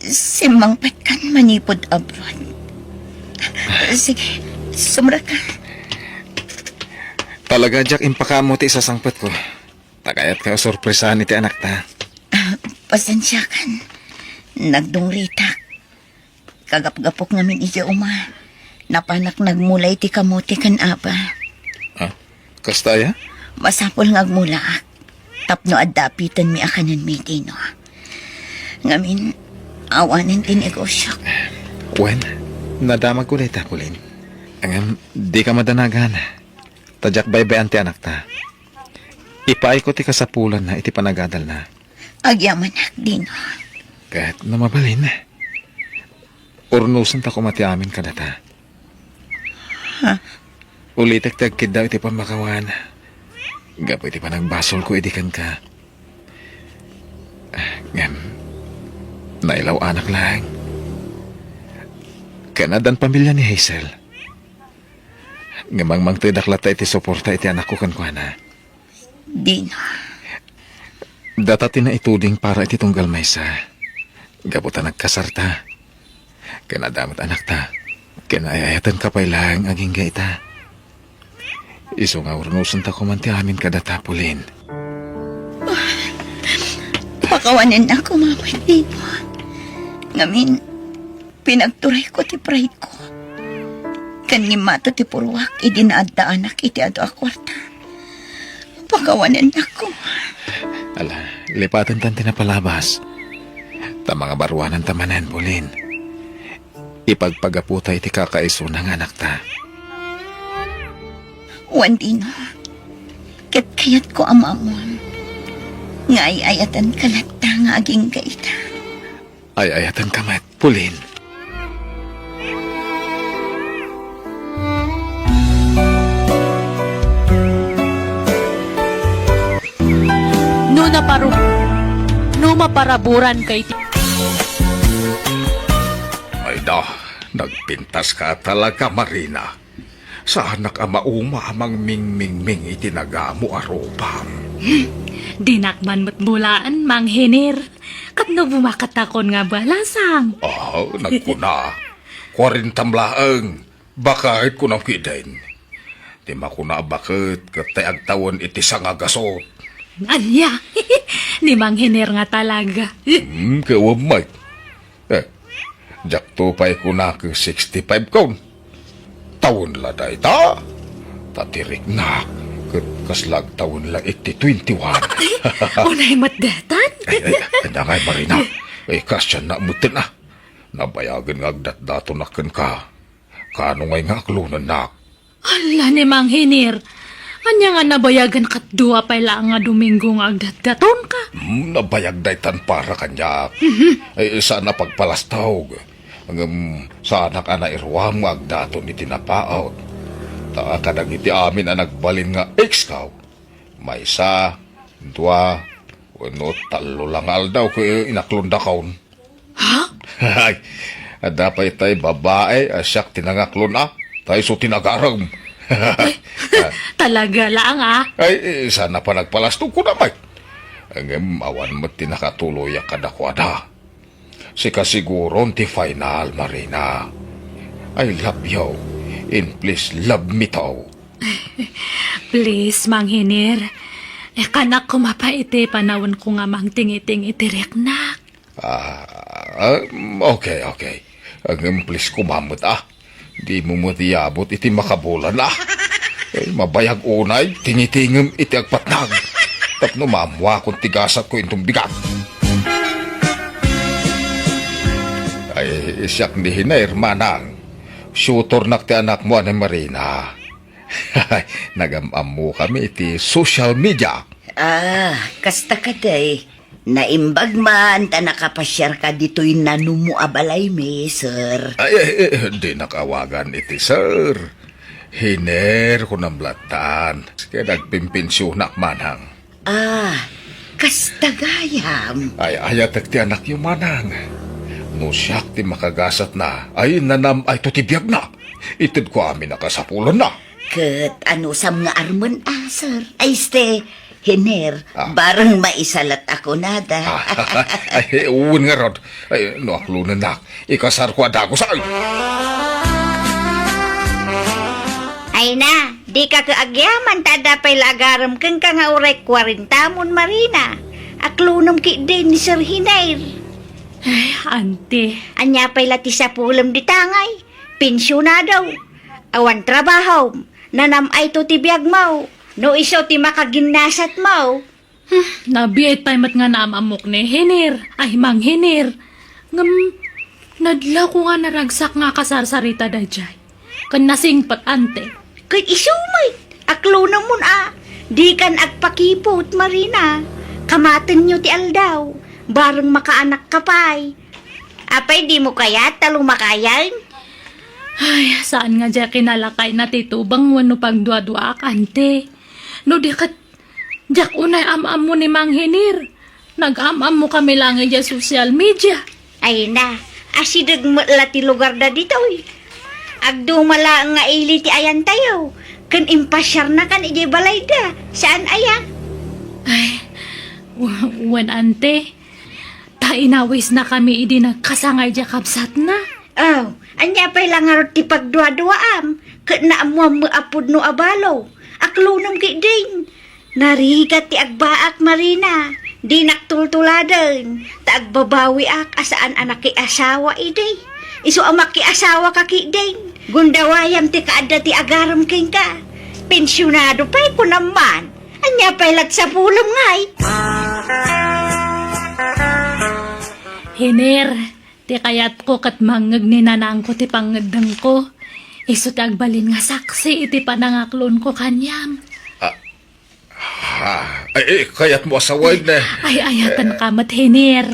Si Mang Petkan manipod abroad. Sige, sumra ka. Talaga, Jack, impakamuti sa sangpat ko. Tagayat ka sorpresahan iti anak ta. Pasensya kan. Nagdungrita. Kagap-gapok ngamin iti uma. Napanak nagmulay ti kamuti kan apa. Kastaya? Masapol ngagmulaak. Tapno adapitan mi akanan mi dino. Ngamin, awanin ti negosyo. Wen, nadamag ko dita, Pauline. Ang di ka madanagan. Tadyak baybayan ti anak ta. Ipaay ko ti kasapulan na iti panagadal na. Agyaman dino. Kahit na mabalin. Urnusan ta kumati amin ka data. Ulitek tagkid daw iti pamakawan. Gapo iti panagbasol ko idikan ka. Ngam, Nailaw anak lang. Kanadan pamilya ni Hazel. Ngamang tidaklat iti suporta iti anak ko kan kuana. Dino, Datati na ituding para iti tunggal maysa. Gabuta nagkasarta. Kanadamit anak ta. Kanaayayatan ka pa lang aging gaita. Iso nga urnusan ta kumanti amin kada tapulin. pakawanan ako, Mama Dino. Ngamin, pinagturay ko ti pride ko. Kanimata ti purwak, idinaadda anak iti ado akwarta. Pakawanan ako. Ala, lipatan tan tinapalabas. Ta mga baruanan tamanan, Bulin. Ipagpagaputa iti kakaiso ng anak ta. Wandino, kayat ko amamon. Nga ayatan kalata nga aging gaita. Ayayatan kamat, Bulin. No maparaburan kay Ay da, nagpintas ka talaga, Marina. Sa anak ama uma amang ming itinagamo aropam. dinakman mo't bulaan, Mang Henir. Katno bumakatakon nga balasang. Oh, nagpuna. 40 laeng. Bakit ko nang kidain? Di makuna bakit katay agtawon iti sangagasot. Anya, ni Mang Henir nga talaga. Kawamay. Jakto pa'y ko na ke 65 kaun. Taon la day ta. Tatirik na. Kaslag taon la iti 21. Unay matdatan? Nangay Marina. Kasya na mutin na. Nabayagan nga agdat-dato na ken ka. Kano ngay nga aklunan na. Ala ni Mang Henir. Anya nga nabayagan kat dua pa lang nga Domingo nga agdat-daton ka. Nabayag daytan para kanya. Sana pagpalastawg. Sana ka na irwam nga agdato ni tinapaot. Ta kadang iti amin ang nagbalin nga ex-kaw. May isa, dua, uno, talo lang aldaw ko inaklunda kaon. Ha? Ay, adapay tay babae, asyak tinangaklon tayo so tinagaram. Talaga lang ah. Ay, sana pa nagpalastog ko naman. Ang awan mo tinakatuloy ang kadakwada. Sika siguro ti final, Marina. I love you. And please love me too. Please, Mang Henir. Kanak ko mapaiti panawon ko nga mang tingiting itirik na. Okay. Ang please kumamot Di mo mo tiyabot iti makabulan mabayag unay, tingitingem iti agpatnag. Tapno mamwa kung tigasat ko itong bigat. Ay, siyak ni Hinair, manang. Shooter nak ti anak mo ni Marina. Nagamam mo kami iti social media. Kasta ka day. Naimbag man, ta nakapasyar ka dito'y nanumu abalay me, sir. Ay, di nakawagan iti, sir. Hiner ko ng blatan. Kaya nagpimpinsyonak manang. Kasta gayam. Ay, ayat ti anak yung manang. No siyak ti makagasat na, ay nanam ay tutibiyag na. Itid ko amin nakasapulan na. Kat ano sam nga armon, sir. Ay, ste, Hiner, barang maisalat ako nada. Ay, uwin nga rod. Ay, no aklunan na. Ikasar ko adago sa ay. Ay na, di ka kaagyaman tada pa'y lagaram kang ka nga uray 40 mon Marina. Aklunam ki din ni Sir Hinair. Ay, ante. Anya pa'y lati sa pulam di tangay. Pensyon na daw. Awan trabaho. Nanam ay to tibiyag mo. No iso ti makaginasat mo. Nabiit tayo mat nga naamamok ni Henir. Ay, Mang Henir. Nadla ko nga naragsak nga kasarsarita da jay. Kan nasingpat ante. Kay isumay. Aklunam mon Di kan agpakipot Marina. Kamaten nyo ti aldaw. Barang makaanak kapay. Apay di mo kaya talong makayan? Ay, saan nga dya kinalakay na titubang wano pagdua-dua ante. No di kat, jak unay am-am mo ni Mang Henir. Nag-am-am mo kami lang dya social media. Ay na, asidag lati lugar da dito eh. Agdumala nga ili ti ayan tayo. Kan impasyar na kan ije balay da. Saan aya? Ay, wan ante. Tainawis na kami idi nagkasangay di kapsat na. Oh, anya pa'y lang harot ti pagdua-duaam. Kat na amuam maapod no abalo. Aklunong ki din. Narigat ti agbaak Marina. Di naktultuladan. Ta agbabawi ak asaan anak ki asawa ide. Iso amak ki asawa ka ki din. Gundawayam ti kaada ti agaram king ka. Pensyonado pa'y po naman. Anya pa'y lat sa pulong ngay. Hiner, ti kayat ko kat mangag ni nanang ko ti pangadang ko. Iso ti agbalin nga saksi iti panangaklon ko kanyam. Kaya't mo asaway na. Ay, ayatan ka mat, Hiner.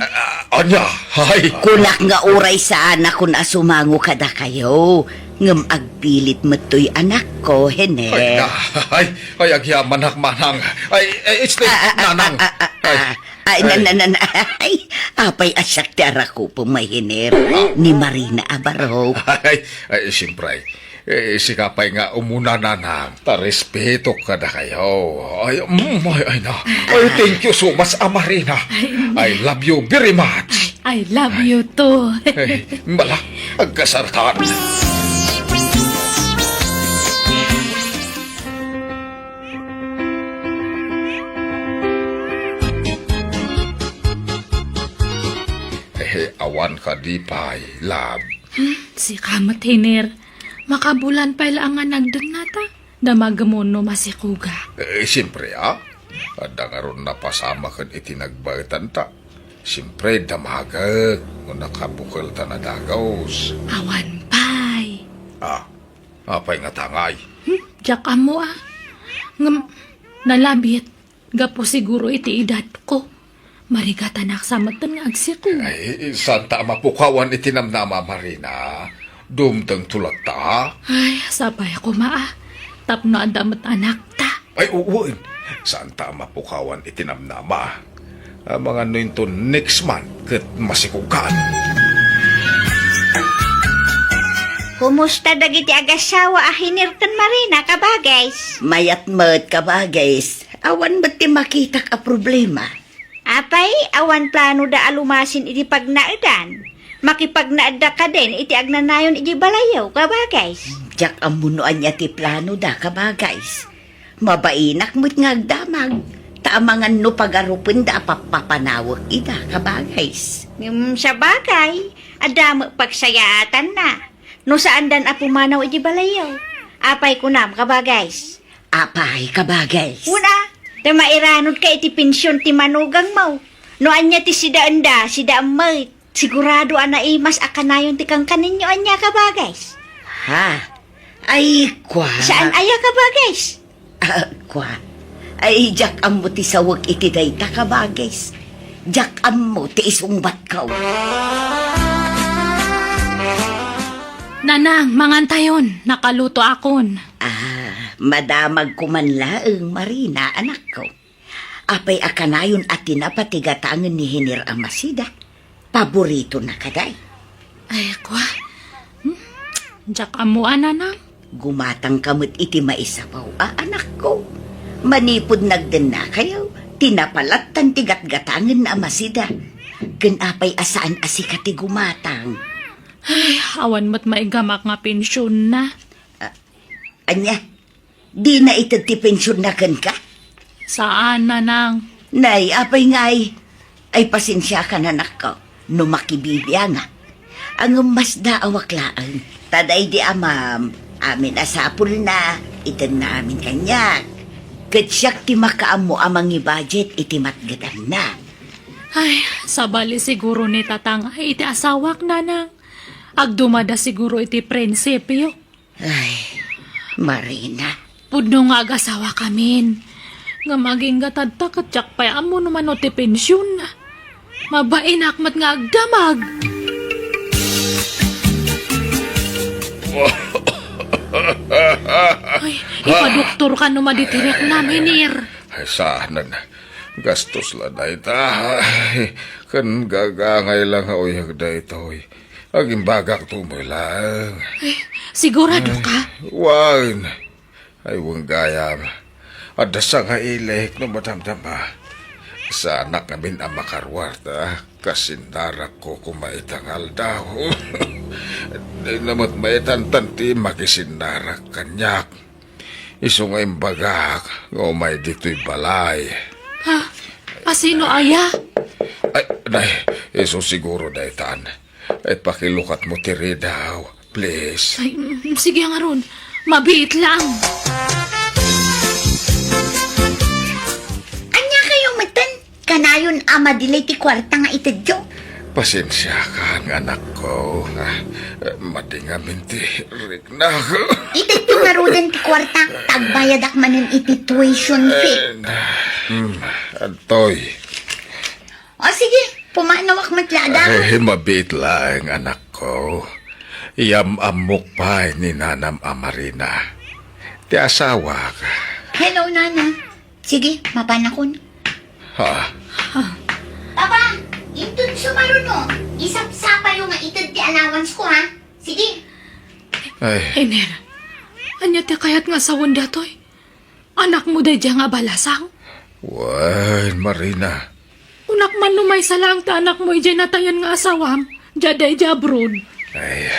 Anya, hay. Kulak nga uray sa anak kun asumango kada kayo. Ngam agpilit matoy anak ko, hene. Ay, na, ay, agyaman manang. It's the nanang. Ay, apay asyak ti arako po may hiner. Ni Marina Abaro. Ay, siyempre. Sikapay nga umuna nanang. Respeto ka na kayo. Ay na. Ay, thank you so much, Marina. I love you very much. I love you too. Ay, mala, agkasartan. Awan ka di pay, love. Si kamat, Hiner. Makabulan pa lang nga nagdang nata. Damagamono masikuga. Siyempre, Ada nga ron napasama kan itinagbaytan ta. Siyempre, damagag. Kung nakabukal ta na dagaws. Awan pay. Apay nga tangay. Diyak amo Ngam, nalabit. Gapo siguro iti edad ko. Marigat anak sa matan nga agsiku. Ay, santa mapukawan itinamnama, Marina. Dumtang tulad ta. Ay, sabay ko Tapno ang damat anak ta. Ay, uwin. Santa mapukawan itinamnama. Mga nuinto next month kat masikugan. Kumusta dagiti agasawa ahinir kan Marina kabagays? Mayat mat ka ba, guys? Awan ba't ti makita ka problema? Apay, awan plano da alumasin iti pagnaadan. Makipagnaad da ka din iti agnanayon iti balayaw kabagays. Diyak ang munuan niya ti plano da ka ba, guys? Mabainak mo't ngagdamag. Taamangan no pagarupin da papapanawag ida ka ba, guys? Sa bagay, adamo pagsayaatan na. No saan dan apumanaw iti balayaw. Apay kunam kabagays. Apay ka ba, guys? Una, da mairanod ka iti pensyon ti manugang mo. No anya ti sidaan may. Sigurado anaimas akanayon ti kang kaninyo anya kabagays. Ha? Ay, kwa. Saan aya kabagays? Kwa. Ay, jak ang mo ti sawag iti dayta ka ba, guys? Jak ang mo ti isungbat ka. Nanang, mangantayon. Nakaluto akon. Madamag kumanlaeng Marina, anak ko. Apay akanayon at tinapatigatangan ni Hinir Amasida. Paborito na kaday. Ay, kwa. Diyak amo, nanang. Gumatang kamot iti maisapaw, anak ko. Manipod nagden na kayo. Tinapalat tan tigat-gatangan na Amasida. Ganapay asaan asikati gumatang. Ay, awan mo't maigamak nga pensyon na. Anya, di na itad ti pensyon na kan ka? Saan, nanang? Nay, apay ngay. Ay pasensya ka na nako. No makibibya nga. Ang mas daawaklaan. Taday di amam. Amin asapul na. Itan na amin kanyak. Katsyak ti makaamo amang i-budget iti matgatan na. Ay, sabali siguro ni tatang ay iti asawak, nanang. Agdumada siguro iti prinsipyo. Ay, Marina. Pudno nga agasawa kamin. Nga maging gatadta katyak pa'y amo naman o ti pensyon na. Mabain akmat nga agdamag. Ay, ipadoktor ka naman ditirik namin, Ir. Ay, saanan. Gastos la na ita. Kan gagangay lang uyag da ito. Aging bagak tumoy lang. Sigurado ka? Wan. Ay wang gayam. Ada sa nga ilek no matamtama. Sa anak namin ang makarwarta. Kasindarak ko kumaitangal daw. Di namat maitantanti makisindarak kanyak. Iso nga imbagak. Ngumay dito'y balay. Ha? Asino aya? Ay, nay, iso siguro daitan. Ay pakilukat mo tiri daw. Please. Ay, sige nga ron. Mabiit lang. Anya kayo matan? Kanayon ama dilay ti kwarta nga itadyo. Pasensya ka ang anak ko. Madingamin ti rik na ako. Itadyo nga rodan ti kwarta. Tagbayad ak manen iti tuition fee. Antoy. O sige, pumanawak matlada. Ay, mabit lang anak ko. Iyam amok pa ni Nanam Amarina. Ti asawa ka. Hello, Nana. Sige, mapanakon. Ha? Papa, intun sumaruno. Isap-sapa yung nga itad ti allowance ko, ha? Sige. Ay, Iner, anya ti kayat nga sa wanda toy? Anak mo day nga balasang? wan, Marina. Unak man numay sa lang ta anak mo ijay natayan nga asawam. Jaday jabrod. Ay,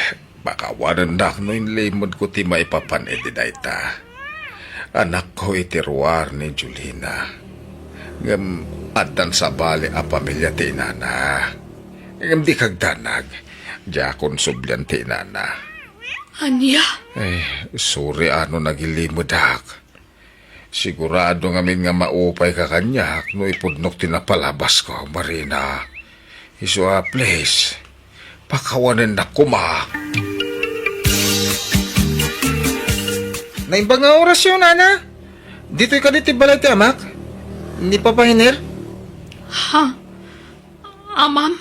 baka wanan na no yung limod ko ti maipapanedi na ita. Anak ko itiruar ni Julina. Ngam adan sa bali a pamilya ti nana. Ngam di kagdanag. Diya konsublyan ti nana. Anya? Ay, sorry ano nagilimod hak. Sigurado ngamin nga maupay ka kanyak no ipudnok tinapalabas ko, Marina. Iso please. Pakawanan na kuma. Naimbang nga oras yun, Nana. Dito'y ka dito balay ti amak. Hindi pa pahiner. Ha? Amam?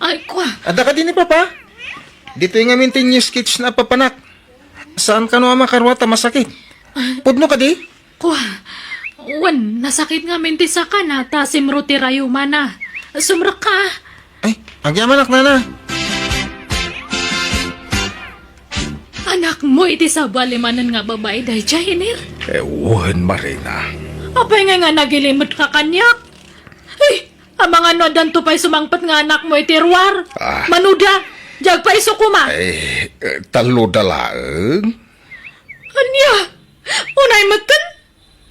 Ay, kwa. Ada ka din ni Papa. Dito'y nga mintin yung sketch na papanak. Saan ka no makarwata masakit? Pudno ka di? Kwa. Wan, nasakit nga minti sa kana, ta simro ti rayuma na. Sumrak ka. Ay, agyaman Nana. Anak mo iti sa balimanan nga babae dahi Jainer. Ewan, Marina. Apay nga nagilimot ka kanyak. Ay, ang mga nodan to pa'y sumangpat nga anak mo iti ruwar. Manuda, jag pa isukuma. Ay, talo dalaang. Anya, unay matan.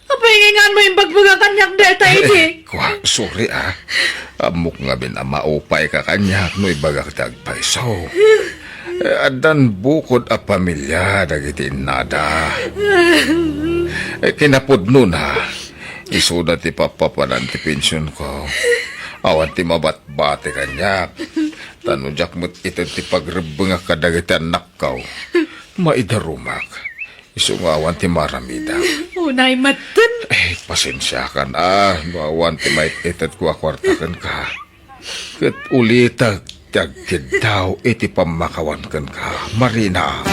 Apay nga mo yung bagbaga kanyak deta iti. Kwa, sorry Amok nga bin maupay ka kanyak no ibagak tagpaiso. Adan bukod a pamilya dagiti nada. Kinapudno na. Isuda ti papapanan ti pensyon ko. Awan ti mabat-bate kanyak. Tanudyak mo't ito ti pagrebeng nga kadagiti anak ko. Maidarumak. Isungawan ti maramida. Unay matan. Pasensya ka na. Mawan ti maitetad ko akwartakan ka. Kat ulitag tagkid daw iti pamakawan kan ka, Marina.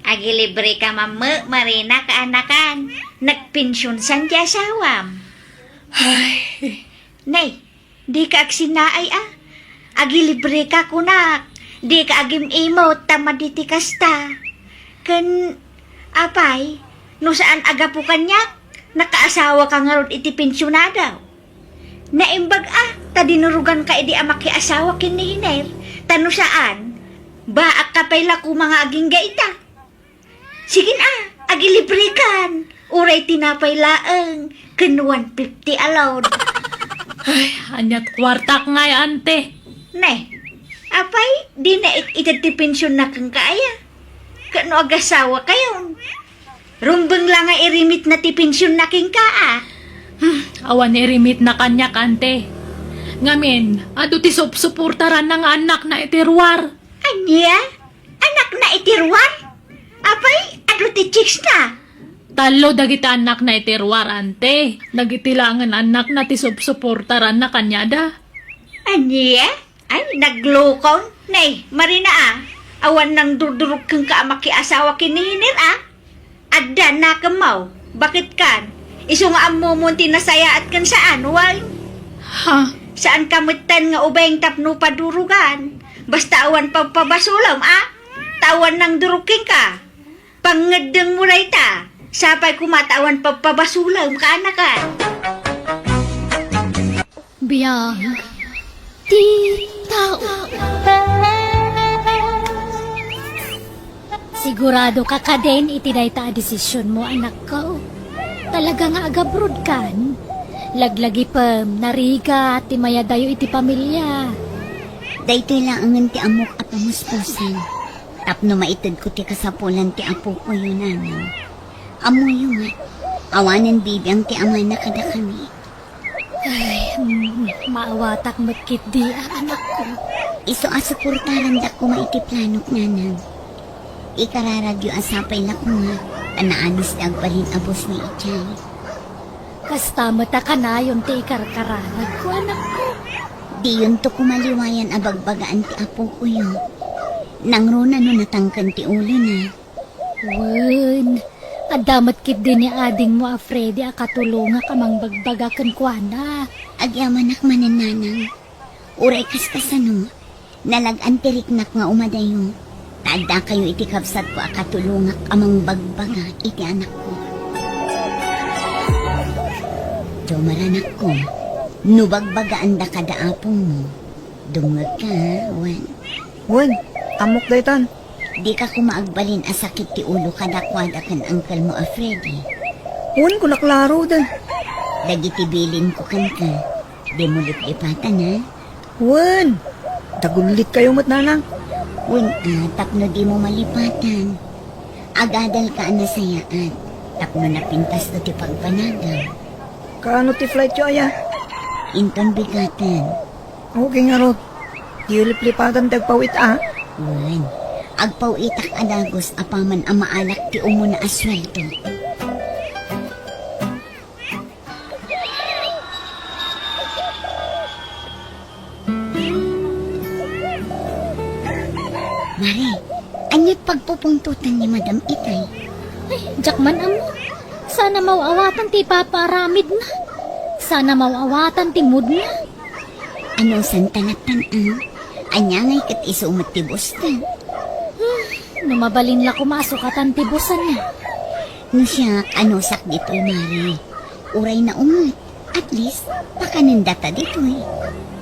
Agilibre ka mamu, Marina kaanakan. Nagpensyon san ti asawam. Ay, Nay, di ka agsinaay Agilibre ka kunak. Di ka agim imo tamaditi kasta. Ken apay, no saan aga po kanyak, nakaasawa ka nga ron iti pensyonadaw. Naimbag tadinurugan ka iti amaki asawa kinihiner. Tano saan, baak ka payla ko mga aging gaita. Sige agilibre kan. Uray tinapay laeng, ken 150 allowed. ay, anyat kwartak nga ante. Ne, apay, di na itatipensyon na kang kaya. Kano agasawa kayon? Rumbeng lang nga irimit na tipensyon na king kaa. Awan irimit na kanyak ante. Ngamin, ado ti suportaran ng anak na itirwar. Anya? Anak na itirwan? Apay, ado ti chicks na? Talo dagiti anak na itirwar ante. Nagitilangan anak na ti suportaran na kanyada. Anya? Ay, naglokon? Nay, Marina awan nang durdurog kang kaamaki asawa kinihinir Agda na kamaw. Bakit kan? Iso nga ang mumunti na saya at kan saan, wal? Ha? Saan kamutan nga ubeng tapno padurugan? Basta awan pagpabasulam, Tawan ng duruking ka. Pangedeng mulay ta. Sapay kumatawan pagpabasulam ka, anakan. Biyang ti tao. Sigurado ka ka din itinay ta desisyon mo, anak ko. Talaga nga agabrod kan. Laglagi pam, nariga, ti mayadayo iti pamilya. Dayto lang ang ti amok at pamuspusan. Tapno maitid ko ti kasapulan ti apo ko yun namin. Amo yung nga. Awanan bibi ang ti ama na kada kami. Ay, maawatak matkit di anak ko. Iso asuportaran da ko maiti planok nanang. Ikararagyo asapay na ko nga. Anaanis na agbalin abos ni Ichay. Kasta mata ka na yung ti ikarkararag ko, anak ko. Di yun to kumaliwayan abagbagaan ti apo ko yun. Nangruna no natangkan ti ulo na. Wen, adamat kit din ni ading mo a Freddy a katulunga kamang bagbagakan kwa na. Agyaman ak manananang. Uray kaskasano. Nalag-an tiriknak nga umadayo. Tada kayo iti kapsat ko akatulungak amang bagbaga iti anak ko. Dumaranak ko. Nubagbagaan da kada apong mo. Dungag ka, Wan. Wen, amok daytan. Di ka kumaagbalin asakit ti ulo kada kwada kan angkal mo a Freddy. Wen ko naklaro da. Dagitibilin ko kan ka. Di mo lipipatan ha. Wen, tagulit kayo matnanang. Wan tapno di mo malipatan. Agadal ka anasayaan. Tapno napintas na ti pagpanagam. Kaano ti flight yo aya? Inton bigatan. Okay nga rod. Di ulip-lipatan tagpawit Wan, agpaw itak adagos apaman ang maalak ti umo na aswelto. Mare, anyat pagpupungtutan ni Madam Itay. Ay, jakman amo. Sana mawawatan ti paparamid na. Sana mawawatan ti mood na. Ano santanatan Anya ngay kat isumot ti bostan. Numabalin la kumasukatan ti busan niya. No siya, ano sak dito, Mari. Uray na umat. At least, pakanandata dito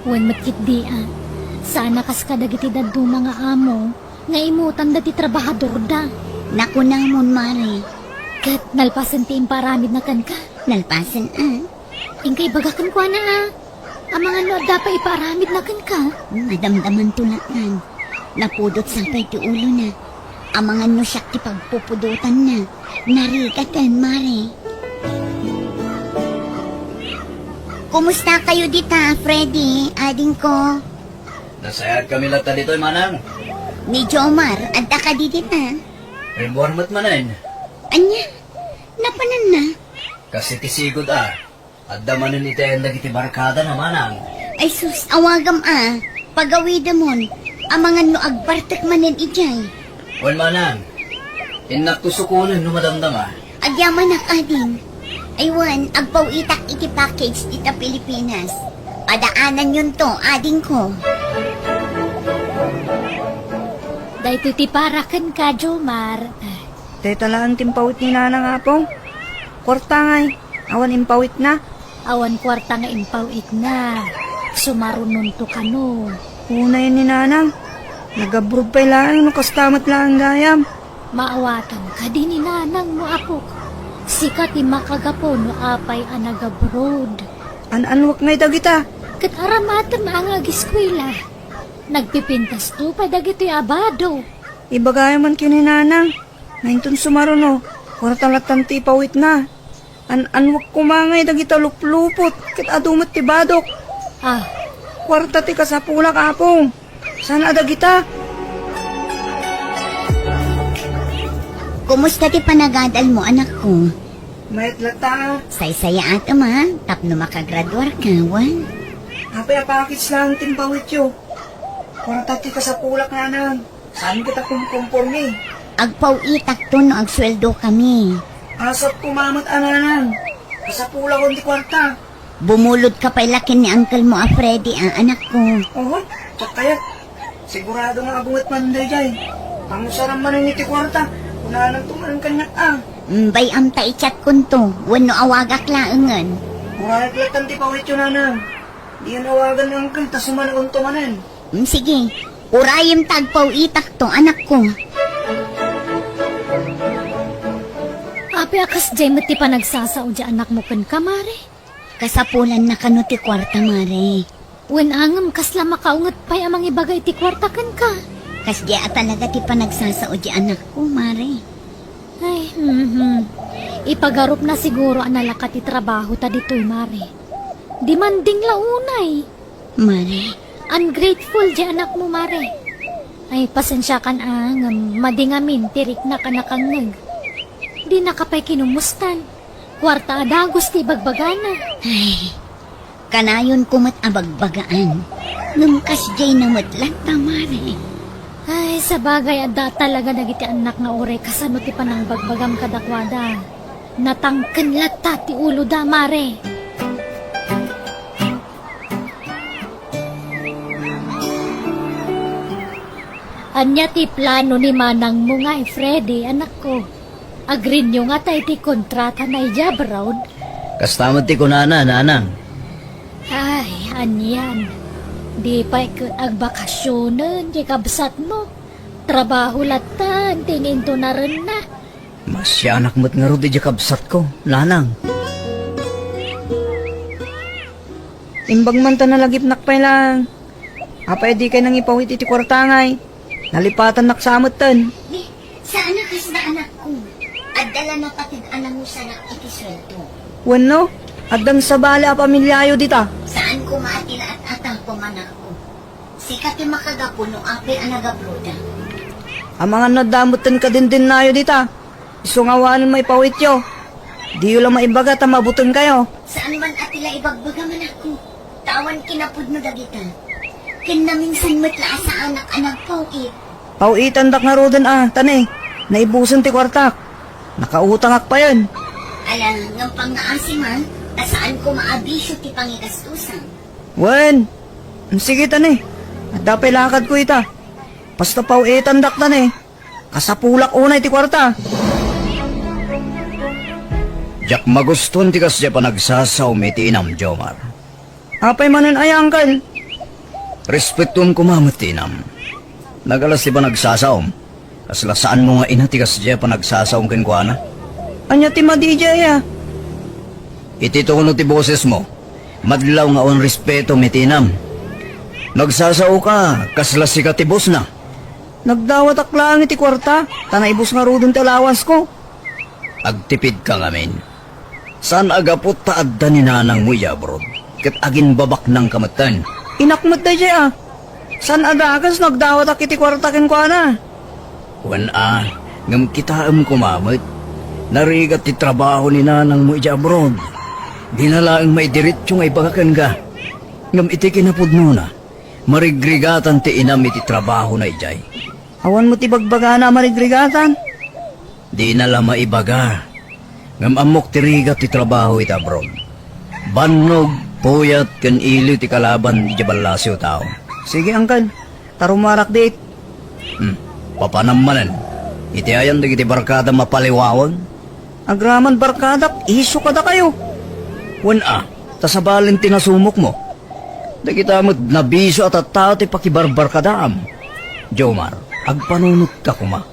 Wen matkit di Sana kas kadagiti daddo mga amo. Nga imutan dati trabahador da. Naku namon, Mari. Kat nalpasan ti imparamid na kan ka. Nalpasan, Ingkay bagakan kwa na Ang mga no dapat iparamid na kan ka. Madamdaman tulatan. Napudot sapay ti ulo na. Ang mga no siyak ti pagpupudutan na. Narigatan, Mari. Kumusta kayo dita, Freddy? Ading ko. Nasayad kami lang dito, manang. Ni Jomar, adda ka di dita. Rimbuan mo't manan. Anya, napanan na. Kasi tisigod At damanin itayan lagi ti barkada na manang. Ay sus, awagam Pagawida mon, ang mga no agbartak manin ijay. Wan manang. Inak tusukunan numadamdam Agyaman ak ading. Aywan, agpaw itak iti package dita Pilipinas. Padaanan yun to, ading ko. Dahito ti parakan ka, Jomar. Teta lang timpawit ni nanang apong. Korta ngay, awan impawit na. Awan kwarta nga impawit na. Sumarunon to kano. Una yun ni nanang. Nagabrod pa lang, nakastamat lang gayam. Maawatan ka din ni nanang mo apok. Sikat ti makagapo no apay anagabrod. Anwak ngay dagita. Kat aramatan maangag eskwela. Nagpipintas to pa dagito'y abado. Ibagay man kini nanang. Ngayon sumaruno, kwarta latan ti pawit na. Anwak kumangay dagita luplupot. Kit adumat ti badok. Kwarta ti kasapulak apong. Sana dagita. Kumusta ti panagadal mo, anak ko? Mayat lata. Say-saya ato tapno makagraduar ka, wan. Apay apakits lang timpawit yo. Kwarta ti kasapulak nanang. Saan kita kumpormi? Agpaw itak to no agsweldo kami. Asap kumamot ananan. Kasapula ko di kwarta. Bumulod ka pa ilakin ni Uncle mo, Freddy, ang anak ko. Oh, tsak kaya. Sigurado nga abungat manday jay. Pangusaran man ni ti kwarta. Kunalang tumalang kanyak Bay am ta ichat kunto, wano awagak laangan. Murahit latan ti pawit yun nanang. Di yan awagan ng uncle, tas sumanakon tumanan. Sige, urayim tagpaw itak to, anak ko. Api akas jay mo ti pa nagsasao di anak mo kan ka, Mare. Kasapulan na kano ti kwarta, Mare. Wen angam kasla makaungat pa'y amang ibagay ti kwarta kan ka. Kas di talaga ti pa nagsasao di anak ko, Mare. Ay, Ipagarup na siguro ang nalakat ti trabaho ta dito'y, Mare. Demanding launay. Mare, Ungrateful di anak mo, Mare. Ay, pasensya kan madingamin, tirik na kanakangag. Di nakapay kinumustan. Kwarta adagos ti bagbagana. ay, kanayon kumat abagbagaan. Nungkas jay na matlat ta, Mare. Ay, sa bagay, ada talaga nagiti anak nga oray kasano ti panang bagbagam kadakwada. Natangken lata ti ulo da, Mare. Anya ti plano ni manang mo nga, Freddy, anak ko. Agrin nyo nga tayo ti kontrata na ijabrawn. Kastamad ti kunana, nanang. Ay, anyan. Di pa agbakasyonan, di kabsat mo. Trabaho latan, tininto na rin na. Masya anak mo't nga ro di kabsat ko, nanang. Imbag man ta nalagip nakpay lang. Apay di kay nang ipawit iti kwartangay. Nalipatan naksamot tan. Di, saan na kas na anak ko? At dala na patid anak mo sa nak iti sweldo. Wano? Adang sa bala pamilyayo dita. Saan ko maatila at atang pamanak ko? Sikat yung makagapo no api ang nagabroda. Ang mga nadamutan ka din nayo dita. Isungawanan may pawit yo. Di yun lang maibaga ta mabuton kayo. Saan man atila ibagbaga man ako? Tawan kinapud no dagita. Kinaminsan matla sa anak-anak pawit. Pawitan dak nga rodan tane. Naibusan ti kwartak. Nakautangak pa yun. Alam, ng pang-naasiman, saan ko maabisyo ti pangigastusan. Wen, sige tane. At dapay lakad ko ita. Basta pawitan dak tane. Kasapulak unay ti kwarta. Jak maguston ti kas di pa nagsasaw ti inam, Jomar. Apay manan ay angkal. Respetuan ko mamot ti inam. Nagalas di ba nagsasawm? Kasla saan mo nga ina ti kas di pa nagsasawm ken kuana? Anya ti madijaya. Iti to ti boses mo. Madlaw nga on respeto mitinam. Nagsasaw ka, kasla si katibos na. Nagdawat aklang iti kwarta. Tanaibos nga rodon ti alawas ko. Agtipid ka ngamin. Saan agapot taadda ni nanang mo yabrod? Kat agin babak ng kamatan. Inakmat na jaya. San adagas nagdawat ak iti kwarta ken kuana. Wan ngam kitaam kumamit. Narigat ti trabaho ni nanang mo yabrod. Dinalaang may diretsyo nga ipagakan ka. Ngam iti kinapudno na. Marigrigatan ti inam iti trabaho na ijay. Awan mo ti bagbaga na marigrigatan. Di na lang maibaga. Ngam amok ti rigat ti trabaho ita bro. Bannog, puyat, kan ili ti kalaban iti balasyo tao. Sige angkal. Tarumarak dit. Papanamanan. Iti ayan iti barkada mapaliwawan. Agraman barkadak. Iso kada kayo. Wan tasabalin tinasumok mo. Dagita mo't nabiso at tao ti pakibarbar kadaam. Jomar, agpanunot ka kuma.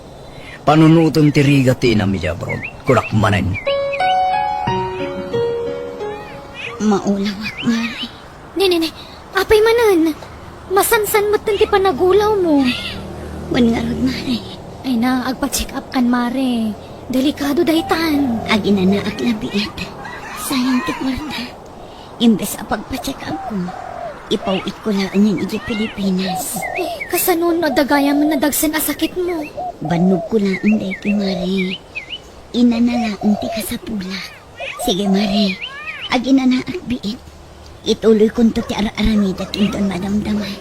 Panunutom ti rigat ti inam ijabron. Kulak manen. Maulawak, Mare. Nene, apay manan. Masansan mo't ti panagulaw mo. Wan nga rod, Mare. Ay na, agpa-check up kan, Mare. Delikado dahitan. Agina na ak labiit. Sayang ti kwarta. Imbes a pagpa-check up ko, ipawit ko lang ang iti Pilipinas. Eh, kasanon no dagaya mo na dagsan asakit mo. Banog ko lang ang ti Mare. Ina na lang ti kasapula. Sige, Mare. Agina na ak biit. Ituloy ko to ti aramida kinton madamdaman.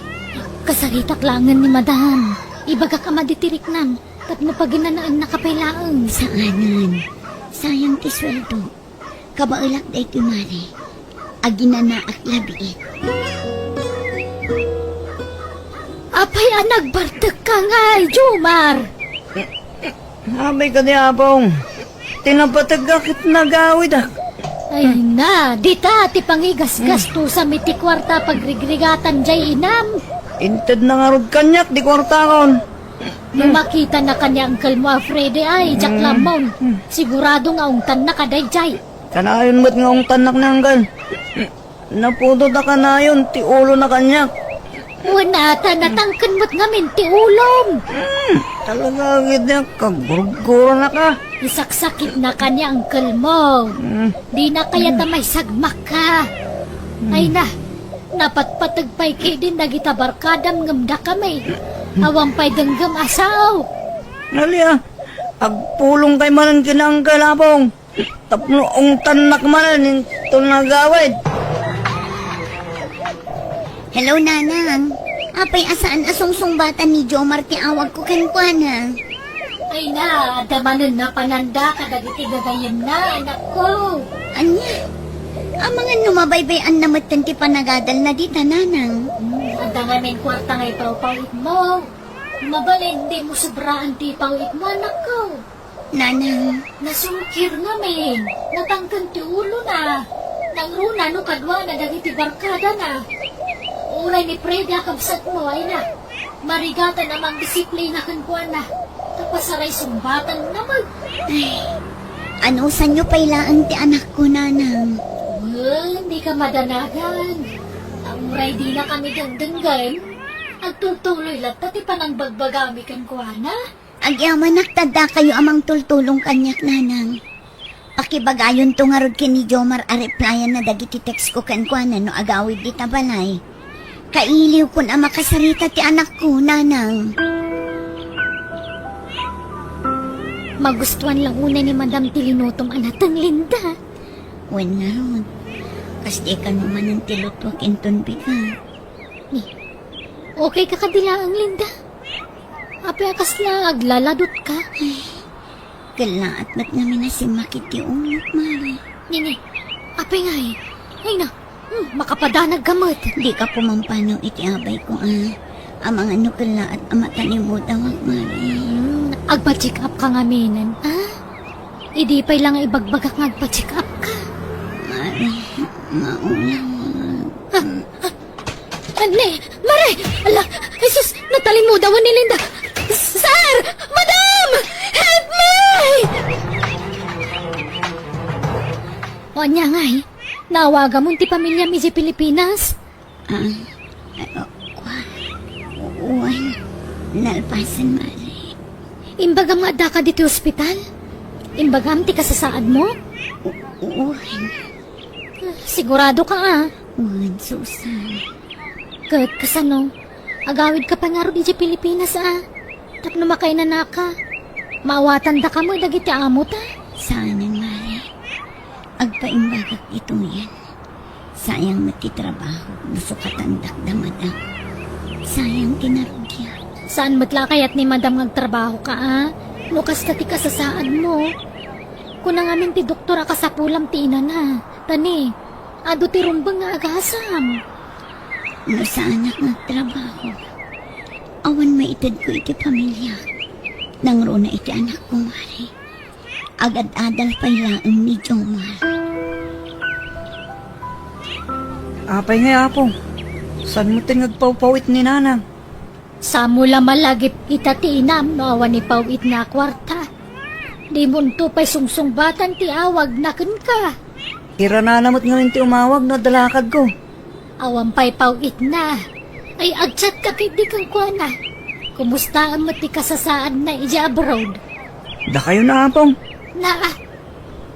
Kasaritak langan ni Madam. Ibaga ka maditirik nan. Tapno paginanaan nakapailaang. Saanan. sayang ti sweldo. Kabailak day ti mare. Aginana ak labiit. Apay nagbartek ka nga, Jomar. Abay ka di apong. Tinapatag akit nagawid ah. Ay na, dita ti pangigas-gas to sa miti kwarta pagrigrigatan jay inam. Inted na nga rod kanyak, di kwartakon. Nung makita na kanya Uncle mo Freddy ay, Jack Lamon. Sigurado nga ungtan na kaday jay. Kanayon mo't nga ang tanak na hanggan. Naputo na kanayon, ti ulo na kanyak. Wanata, natangkan mo't nga minti ulom. Talaga agad niya, kaguruguro na ka. Isaksakit na kanya Uncle mo. Di na kaya tamay sagmak ka. Ay na, napatpatagpay kay din nagitabarkadam ngamda kami. Awampay denggam asaw. Nalia, agpulong kay manan kinanggalabong. Tapno ang tanak manan, ito nagawid. Hello, Nanang. Apay asaan asungsong bata ni Jomar ti awag ko kankwana. Ay na, damanan na pananda kadagiti gagayam na, anak ko. Anya? Ang mga numabaybayan na ti panagadal na dita, Nanang. Anda nga min kwarta ngay pawpawit mo. Mabalin, di mo sobraan ti pawit mo, anak ko. Nanang, Nasungkir nga min, natangkan ti ulo na. Nang runa no kadwa na dagiti barkada na. Uray ni Freddy akabsat mo ay na. Marigatan namang disiplina kan kuwan na. Tapasaray sumbatan naman. ano sa nyo pailaan ti anak ko, Nanang? Well, hindi ka madanagan. Ang uray di na kami gandanggan. Agtutuloy lang tati pa ng bagbagami kan kuwan na. Agyaman naktada kayo amang tultulong kanyak, Nanang. Pakibagayon to nga rod kini Jomar a replyan na dagiti text ko kankwana no agawid di tabalay. Kailiw kun ang makasarita ti anak ko, Nanang. Magustuhan lang una ni Madam Tilinutong anatang Linda. Wen nga ron. Kas di ka naman ang tilutwak inton bika. Okay ka kadila ang Linda? Apay akas na aglaladot ka? Kalaat mat namin na si makiti ulok, Mari. Nini, apay nga eh. Ay na, makapadanag gamot. Di ka pumampanaw iti abay ko, Ang mga nukala at amatanimutawag, Mari. Agpa-check up ka nga minan, Idi pa'y lang ibagbagak nga agpa-check up ka. Mari, maulang. Ane, Mare! Ala, Jesus, natalimudawan ni Linda. Sir! Madam! Help me! O niya nga nawaga mo ti pamilya mi si Pilipinas. Uwan, nalpasan, Mari. Imbagam nga da ka dito ospital? Imbagam ti kasasaad mo? Uwan, Sigurado ka uwan, Susan. Kat kasano, agawid ka pa nga ro di Pilipinas Tapno makay na naka. Maawatan da ka mo dagiti amo ta. Sanang, Mari. Agpaimbagak ito yan. Sayang matitrabaho. Gusto katandak damadam. Sayang tinarugya. Saan matla kayat ni Madam ngagtrabaho ka Lukas na ti kasasaan mo. Kunang amin ti doktora ka sa pulam ti ina na. Tani, ado ti rumbang nga agasam. No sa anak nagtrabaho. Awan maitid ko iti pamilya. Nang runa iti anak ko, Mari. Agad-adal pa ilaang ni Jomar. Apay nga apong. Saan mo tingagpawpawit ni Nanang? Sa mula malagip ita ti inam no awan ni pawit na kwarta. Di munto pa'y sungsungbatan ti awag na kun ka. Kira na namot nga ti umawag na dalakad ko. Awan pa'y pawit na. Ay agchat ka kay di kang kuwana. Kumusta ang mati kasasaan na ija abroad? Da kayo na apong. Na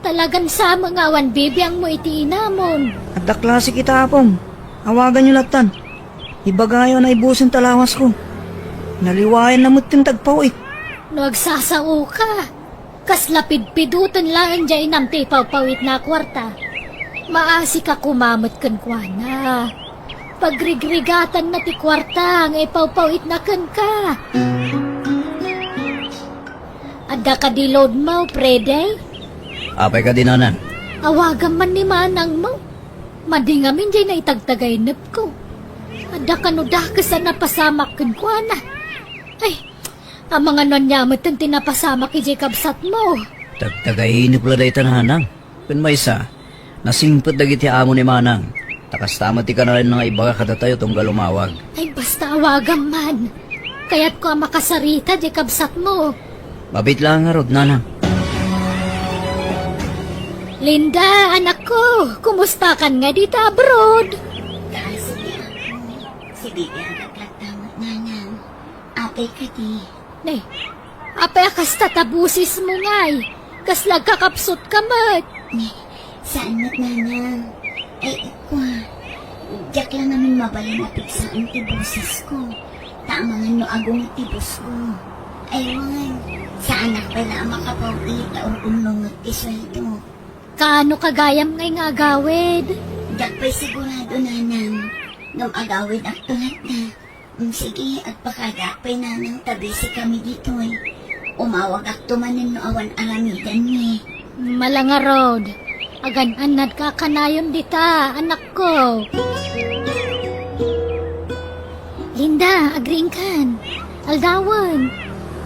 talagan sa mga awan bibiyang mo iti inamon. At da klase kita apong. Awagan nyo latan. Ibagayo na ibusin talawas ko. Naliwayan na mo't tagpawit. No agsasao ka. Kas lapid-pidutan lang dyan nam ti pawpawit na kwarta. Maasi ka kumamot kan kuwana. Pagrigrigatan na ti kwarta ang ipawpawit na kan ka. Ada ka di load mo, Prede? apay ka din nanan. Awagan man ni manang mo. Madingamin dyan na itagtagay nap ko. Ada ka no dakasan na pasamak kan ko na. Ay, ang mga nanyamot ang tinapasamak kay Jacob sat mo. Tagtagahinip pala dahi tanhanang. Kun may isa, nasingpot dagiti amo ni manang. Takas tama ti ka na rin nga ibaga kadatayo tong galumawag. Ay, basta awagan man. Kaya't ko ang makasarita, Jacob sat mo. Mabit lang nga rod, nanang. Linda, anak ko, kumusta kan nga dito abroad? Sige ako. Si Bibi ang naglatamot, nanang. Apay ka di. Nay, apay akas tatabusis mo ngay. Kaslag kakapsot ka mat. Saan mo't, nanang? Ay, ikwa. Diyak lang namin mabalin na pigsaan ti boses ko. Tamangan no agong tibos ko. Ay, man. Saan ako pala makapawit taong umlungot ti sweldo. Kaano kagayam ngay nga agawid? Diyak pa'y sigurado, nanang. Nung agawid ak tulat na. Sige, at pakadapay nanang tabisi kami dito eh. Umawag ak tumanin no awan aramidan ni. Malanga road. Agan-anad ka kanayon dita, anak ko. Linda, agring kan. Aldawan.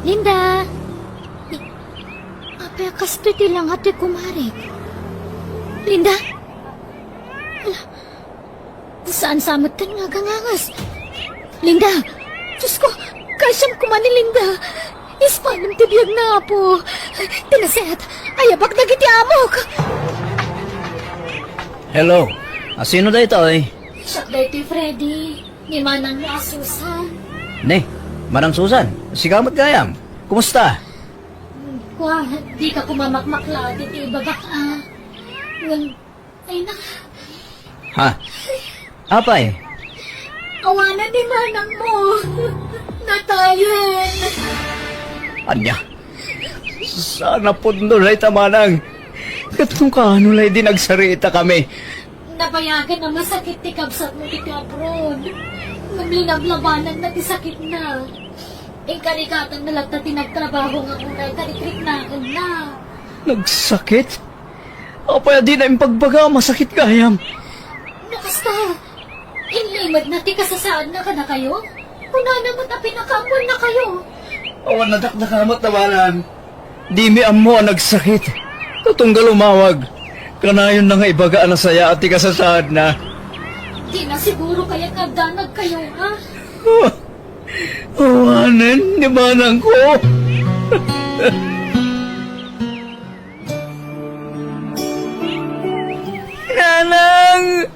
Linda. Apay kasto ti lang ati kumarik. Linda. Ala, saan samot kan nga gangangas? Linda. Diyos ko, kasyang kumani Linda. Ispanam tibiyag na po. Tinaset, ayabak na giti amok. Hello, sino da ito eh? Siya dito, Freddy. Ni manang na Susan. Ne, Manang Susan, sigamot gayam. Kumusta? Wah, di ka kumamakmakla. Dito ibagak ay na. Ha? Apay? Awanan ni manang mo. Natayin. Anya? Sana pundo na itamanang. Katong kaano na dinagsarita kami. Nabayagan na masakit ti kabsat mo dito abroad. Namlinablabanan na ti sakit na. Karikatang nalagta tinagtrabaho nga unay karikrik na na. Nagsakit? Apay di na yung pagbaga, masakit kayam. Nakasta, inlimad na ti kasasaan na ka na kayo? Kuna naman na pinakamon na kayo. Awan nadakdakamot na balan. Di mi amo ang nagsakit. Katunggal umawag. Kanayon na nga ibagaan na saya at ikasasad na. Di na siguro kaya kagdanag kayo, ha? Awanan ni manang ko. Nanang!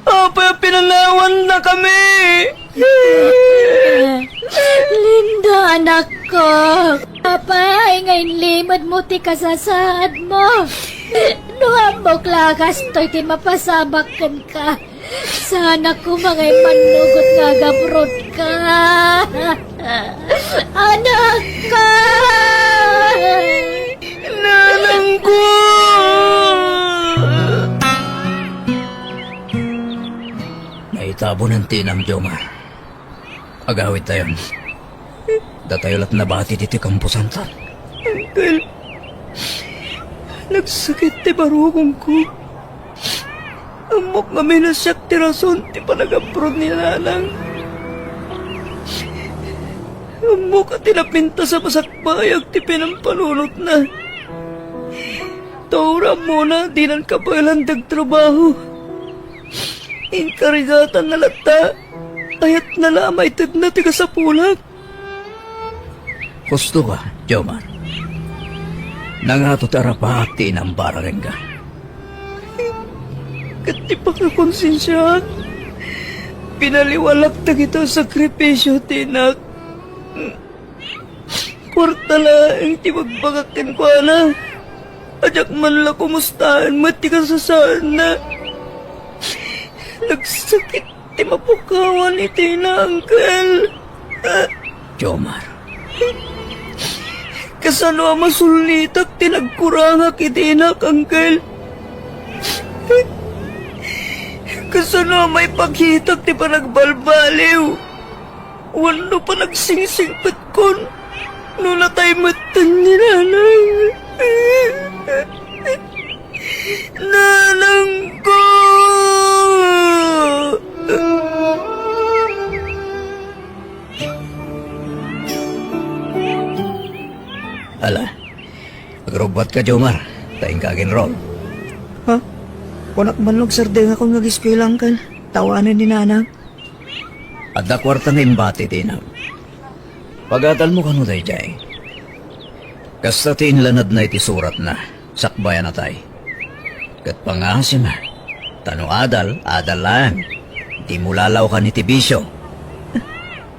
Apa pinanawan na kami? Linda, anak ko. Papa, ngayon limad mo ti kasasad mo. Nuhambok lakas to'y ti mapasabakan ka. Sana ko mga manugot nga gabrod ka. Anak ka! Nanang ko! Naitabo ng tinang Joma. Agawit tayo. Datayo lat nabati diti kampusan ta. Uncle, nagsakit ti barugong ko. Amok kami na siyak ti rason ti panagaprod ni nanang. Amok at tinapinta sa pasakbayag ti pinampalunot na. Taura muna di nan kapalandag trabaho. Inkarigatan na lata. Ayat na lamay tad na ti kasapulag. Gusto ka, Jomar? Nangato tarapati ng bararen ka. Katipak na konsensya. Pinaliwalak na kita sakripisyo, tinak. Kwartala ang timagbagakin ko na. Ajak man la kumustahan, mati ka sasaan na. Nagsakit ti mapukawan iti na, Uncle. Jomar. Kasano ang masulitak tinagkurangak itinak, Uncle. Kasano ang may paghitak ti panagbalbaliw. Wano pa nagsingsingpat kon. Nuna tayo matan ni nanay. Ala, agrobot ka, Jomar. Taing kagin ron. Ha? Kunak manlog sardeng ako nga giskwela, Uncle. Tawanan ni Nanang. Adda kwarta nga imbati din. Pagatal mo kano tayo, Jay. Kasta tinlanad na iti surat na. Sakbayan na tayo. Kat pangasim ha. Tano adal lang. Di mo lalaw ka ni Tibisyo.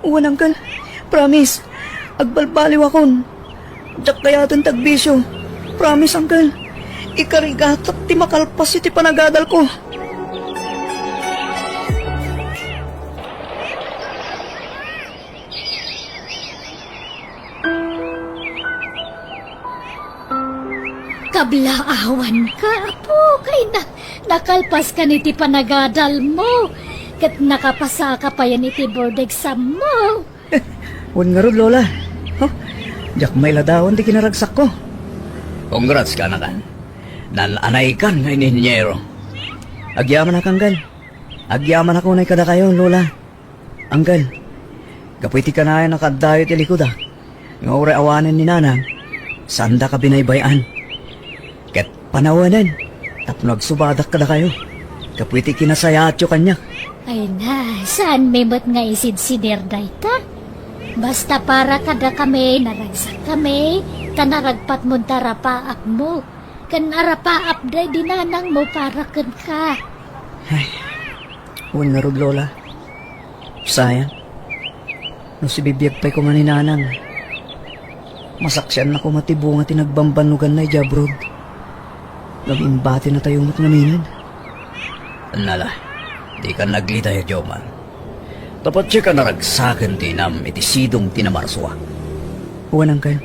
Uwan, Uncle. Promise. Agbalbaliw akon. Diyak kaya itong tagbisyo. Promise, Uncle. Ikarigatak ti makalpas iti panagadal ko. Kablaawan ka, apo, kay nakalpas ka niti panagadal mo. Kat nakapasa ka pa yan iti board exam mo. Uwan nga ron, Lola. Huh? Diyak may ladawan di kinaragsak ko. Congrats ka na kan. Nananay kan nga ininyero. Agyaman na, Anggal. Agyaman ako na kada kayo, Lola. Anggal, kapwiti ka na nakadayo ti likod ah. Nga uri awanan ni Nanang, sanda ka binaybayan. Ket panawanan, tapno nagsubadak kada kayo. Kapwiti kinasayatyo kanya. Ay na, saan may mat nga isid-sider dayta? Basta para kada kami, naragsak kami, kanaragpat mo tarapaap mo. Kan arapaap day dinanang mo para kan ka. Uwan nga rod, Lola. Sayang. No si bibiyag pa'y ko maninanang. Masaksyan na ko matibunga tinagbambanugan na ijabrod. Nag-imbati na tayo mat ngaminan. Nala, di ka naglitay, Joman. Tapat siya ka naragsakan tinam iti sidong tinamarswa. Uwan, Uncle.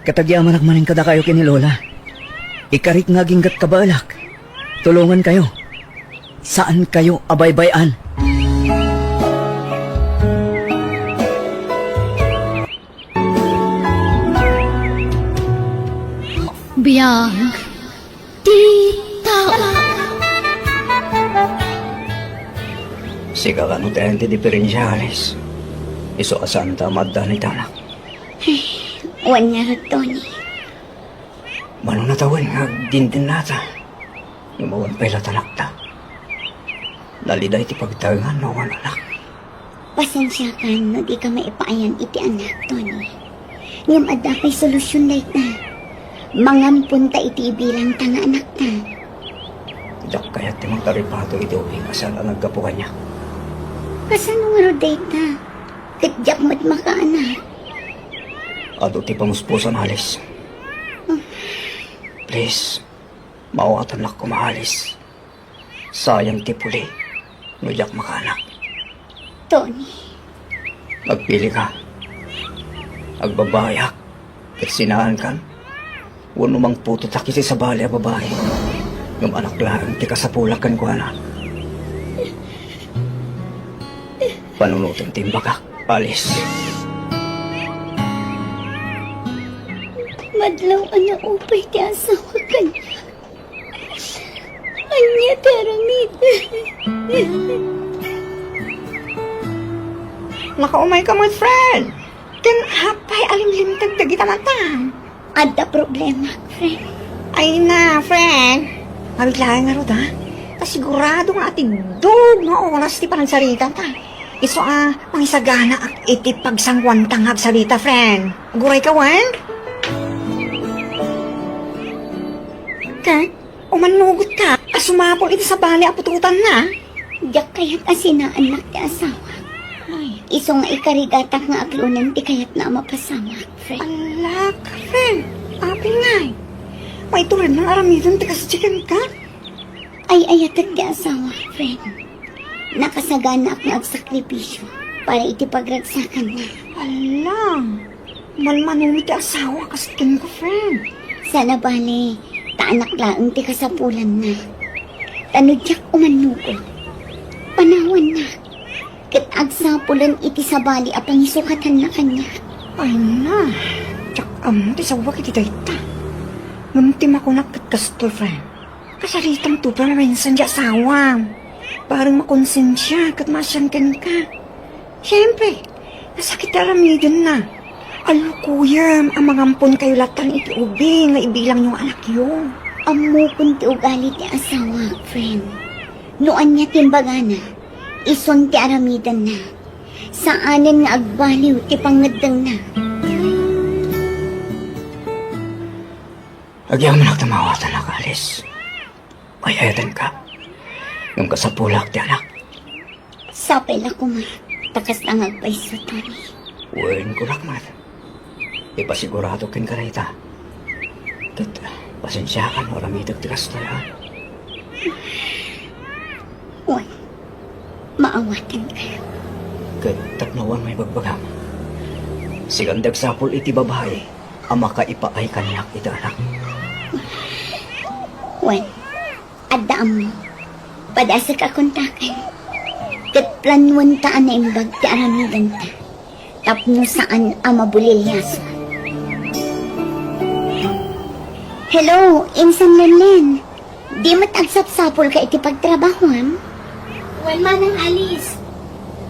Katagyaman akmanin kada kayo kini Lola. Ikarik nga ginggat kabalak. Tulungan kayo. Saan kayo abaybayan? Biyag, tita. Siga ka no tayo ti diferensyalis. Iso asanta madda ni tanak. Uwan nga rin, Tony. Mano natawan nga dindin nata. Lumawan pa'y latalakta. Naliday ti pagtagangan no anak. Pasensya ka no di ka maipaayan iti anak, Tony. Ngam adda kay solusyon na ita. Mangampunta iti ibilang tanga anak ta. Jak kaya't ti magtaripato iti ubing asal ang naggapukan niya. Kasano nga ro data? Kadyak mo't makaanak. Ado ti pamuspusan halis. Please, mawatan lang ko mahalis. Sayang ti puli, nujak makanak. Tony, Magpili ka. Agbabayak, at sinaan kan. Wano mang puto takisi sa bali a babae. Yung anak lang, ti kasapulakan ko anak. Panunutin timbakak, alis. madlaw ana upay ti asawa kanya. Anya teramid. Nakaumay ka mo, friend. Kan hapay alimlimtag dagita mata. Ada problema, friend. Ay na, friend. Mabiglayan nga ro da. Kasigurado nga ating dog nga oras ti panagsarita ta. Iso mangisagana at iti pagsangwantang agsalita, friend. Aguray ka, wan? Kan, Umanugot ka. Asumapol iti sa bali apututan na. diyak kayat asina anak ti asawa. Iso nga ikarigatak nga aglunan ti kayat na mapasama, friend. Alak, friend. Api nga. May turin ng aramidon ti kasitikan ka. Ay ayatak ti asawa, friend. Nakasagana ak nga agsakripisyo para iti pagragsakan na. Alam. Malmanumit ti asawa kasitikan ko, friend. Sana bale, taanak laang ti kasapulan na. Tanudyak umanugo. Panawan na. Kat agsapulan iti sabali apang isukatan na kanya. Ay na. Tsak ti sawa kiti dayta. Ngamtim ako nakat kasto, friend. Kasalitang tupa na rin sandya asawa. Parang makonsensya kat masyankan ka. Siyempre, nasakit aramidon na. Alo kuya, ang mangampon kayo latan iti ubi, nga ibilang yung anak yun. Amo kunti ugali ti asawa, friend. Noan niya timbagana, ison ti aramidan na. Saanin nga agbaliw ti pangadang na. Agyang manak tamawatan na kalis. Mayayatan ka. Yung kasapulak ti anak. Sapay la kumay, takas lang agpaiso tani. Wen ko lakmat. Ipasigurado kin karita. Kat, pasensya ka no ramidag ti kastoy ha. Uy, maawatan kayo. Kat, tapnawan may bagbagam. Sigandag sapul iti babae, ang makaipaay kanak iti anak. Uy, addaam mo. Padasa ka kontakan. Kat planuan taan na imbag ti aramidan ta. Tapno saan ang mabulilyaso. Hello, Insan Lenlen. Di matagsapsapol ka iti pagtrabahoan? Well, manang Alice.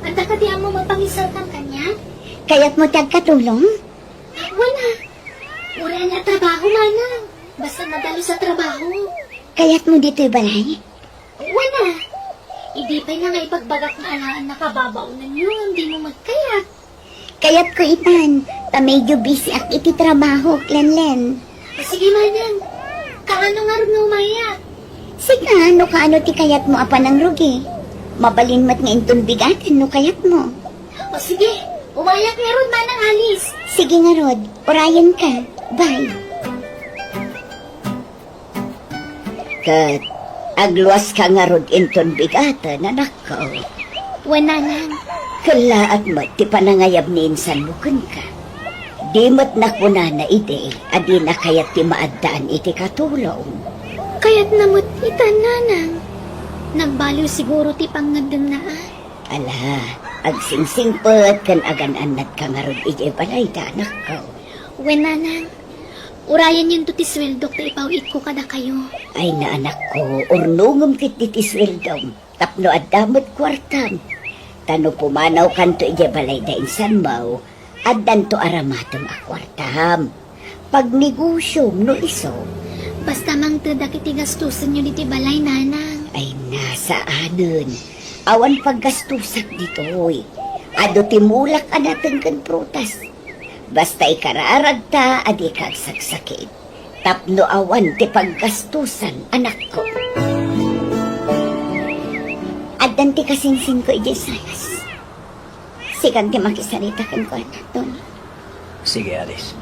Anda ka di mo mapangisal kang kanya? Kaya't mo tagkatulong? Wala. Wala na trabaho, manang. Basta madalo sa trabaho. Kaya't mo dito'y balay? Wala. Hindi pa na nga ipagbagak na alaan nakababaunan nyo. Hindi mo magkayat. Kaya't ko itan, ta medyo busy ak iti trabaho, Lenlen. Sige, manang. Kaano nga rin umaya? Sige, no kaano ti kayat mo apa ng rugi? Mabalin mat nga intun bigatan no kayat mo. O sige, umayak nga rin, manang Alice. Sige nga Rod, orayan ka. Bye. Kat, agluwas ka nga Rod intun bigatan, anak ko. Wala nang. Kala at mat ti panangayab ni insan mo kun ka. Di mat nakuna na ide, adi na kayat ti maadaan iti katulong. Kaya't namot itan, nanang. Nagbaliw siguro ti pangadang naan. Ala, agsingsingpet kan agan-anat ka nga Rod ije balay da anak ko. Wala nang. Urayan yun to ti sweldo ka ipawit ko kada kayo. Ay na anak ko, urnungom kit ti sweldom, tapno adamot kwartam. Tano pumanaw kanto ije balay da insan mo, addan to aramatong akwartam. Pag negosyom no iso, Basta mang tadak iti gastusan nyo diti balay, nanang. ay nasa anon. Awan paggastusak ditoy. Ado timulak anaten kan prutas. Basta ikararag ta, adi kag saksakit. Tapno awan ti paggastusan, anak ko. Addan ti kasinsin ko ije sayas. Sikan ti makisarita kan ko anak doon. Sige, Alice.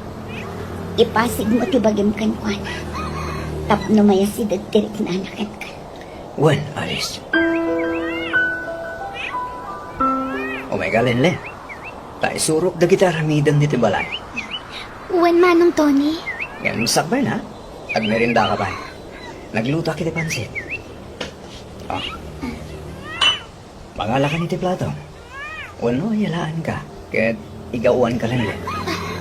Ipasig mo ti bagim kan ko anak. Tapno maya si dagtirik na anakan ka. Wen, Alice. O may galinle. Tayo surok da kita ramidan ni Tibalay. Uwan manong Tony. Yan sakbay na. At merinda ka pa. Nagluta kita pansit. Oh. Mangala ka ni ti plato. Wano, yalaan ka. Kaya't igauan ka lang yan.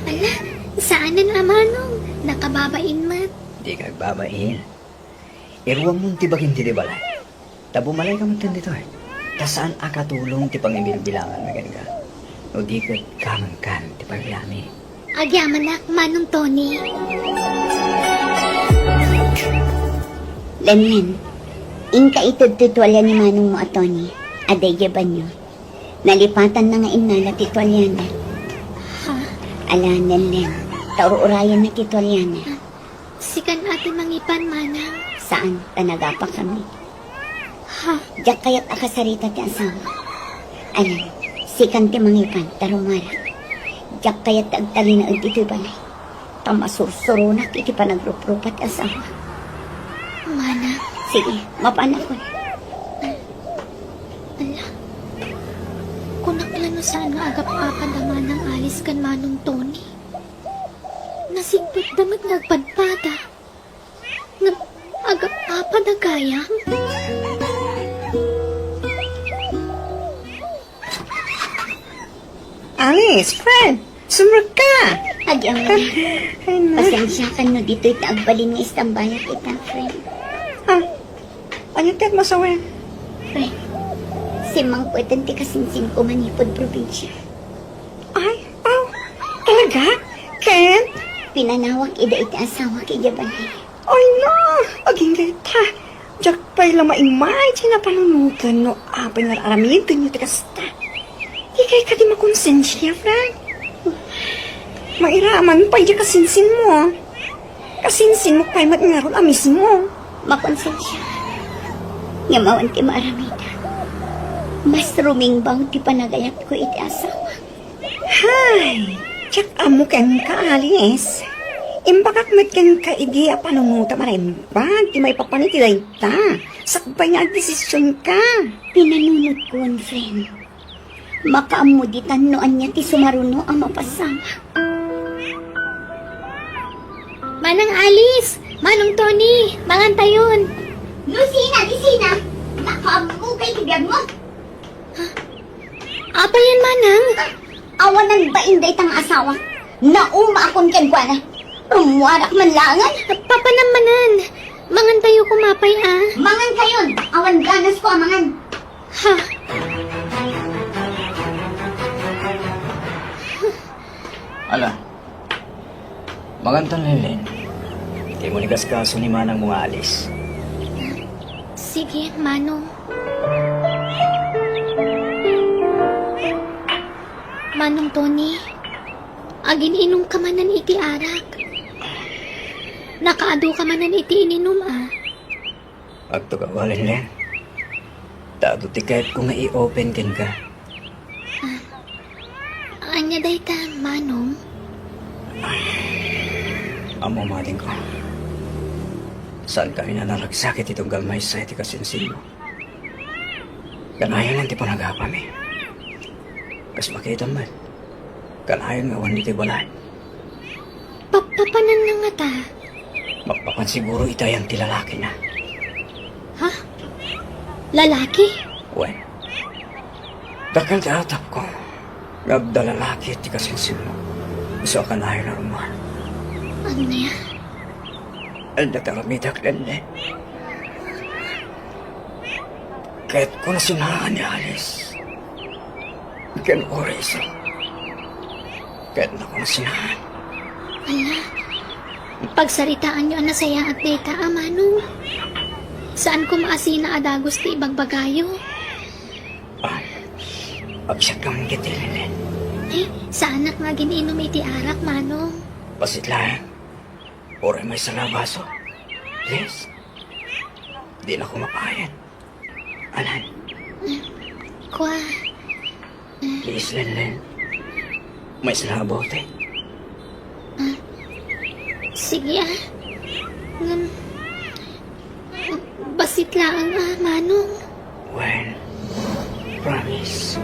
Ala, saan na manong? Nakababain mat. Di ka agbabain. Iruwang mong tibagin ti Tibalay. Tabumalay ka magtan dito eh. Kasaan akatulong ti pangimbilbilangan na ganyan ka? O di ka kamangkan ti paglami. Agyaman na, manong Tony. Lenlen, ingka itod titwalya ni Manong mo at Tony. Aday ba nyo? Nalipatan na nga inala titwalya na. Ha? Ala, Lenlen, tauro-urayan na titwalya na. Sikan atin mangipan, manang. Saan? Tanagapa kami. Ha? Diyak kaya't akasarita ti asawa. Alam, sikan ti mangipan, tarumarak. Diyak kaya't agtali na iti balay. Tamasursuro iti panagrupropat ti asawa. Manang, Sige, mapanak ko na. ala. Kunak saan nga agap-apad ang manang alis kan manong Tony. Nasingpit damat nagpadpada. Nga agap-apad na gayang. Alice, friend, sumrag ka. Agyaw na. Pasensya ka no, dito'y taagbalin nga istambaya kita, friend. Ha? Ano tek masawi? Friend, si Mang Puetan ti kasinsin ko manipod probinsya. Ay, talaga? Ken? Pinanawag ida iti asawa kay Jabalay. Ay na, aging leta. Jak pa'y lamaimay, sinapanunutan no, apay nga aramitin nyo tikasta. Ikay ka di makonsensya, Frank. Mairaman pa'y di kasinsin mo. Kasinsin mo pa'y matngaron amis mo. Makonsensya. Ngamawan ti maaramida. Mas rumingbaw ti panagayat ko iti asawa. Hay, jak amo ken ka alis. Imbakak met ken ka idea panunuta marimbag, ti may papanitiday ta. Sakbay nga ang desisyon ka. Pinanunod ko, friend. Makaamuditan noan niya ti sumaruno ang mapasama. Manang Alice! Manong Tony! Mangantayon! Lucina! Nakaamugay kibiyag mo! Apa yan, Manang? Awan ng bainday tang asawa. Nauma akong kenkwana. Rumuwarak man langan. Papanamanan. Mangantayo kumapay Mangan kayon. Awan ganas ko amangan. Ha? Ala, magantan Lelen. Di mo ligas kaso ni Manang mga alis. Sige, Manong. Manong Tony, agin inom ka manan iti arak. Nakaado ka manan iti ininom Agto ka ba, Lelen? Tado ti kahit kung i-open ken ka. Anya day ka, Manong? Amo mating ko. Saan ka inanaragsakit itong galmay sa iti kasinsin mo? Kanayan lang ti panagapami. Kas makita man. Kanayan nga wan iti balay. Papanan na nga ta. Magpapan siguro itayan ti lalaki na. Ha? Lalaki? Wen. Dakal ti atap ko. Gabda lalaki ti kasinsin mo. Iso kanayan na rumahan. Ano na yan? Ang nataramitak Lelen. Kahit ko na sinahan ni Alice. Ken oras. Kahit na ko na sinahan. Ala, pagsaritaan nyo ang nasaya at data, Manong. Saan ko maasina adagos ti ibang bagayo? Agsyat kang kiti Lelen. Saan nga gininom iti arak, Manong? Pasit lang. Oray may salabaso. Please. Di na ko mapayan. Anan, Kwa, please Lelen. May salabote. sige basit lang Manong. When? Promise.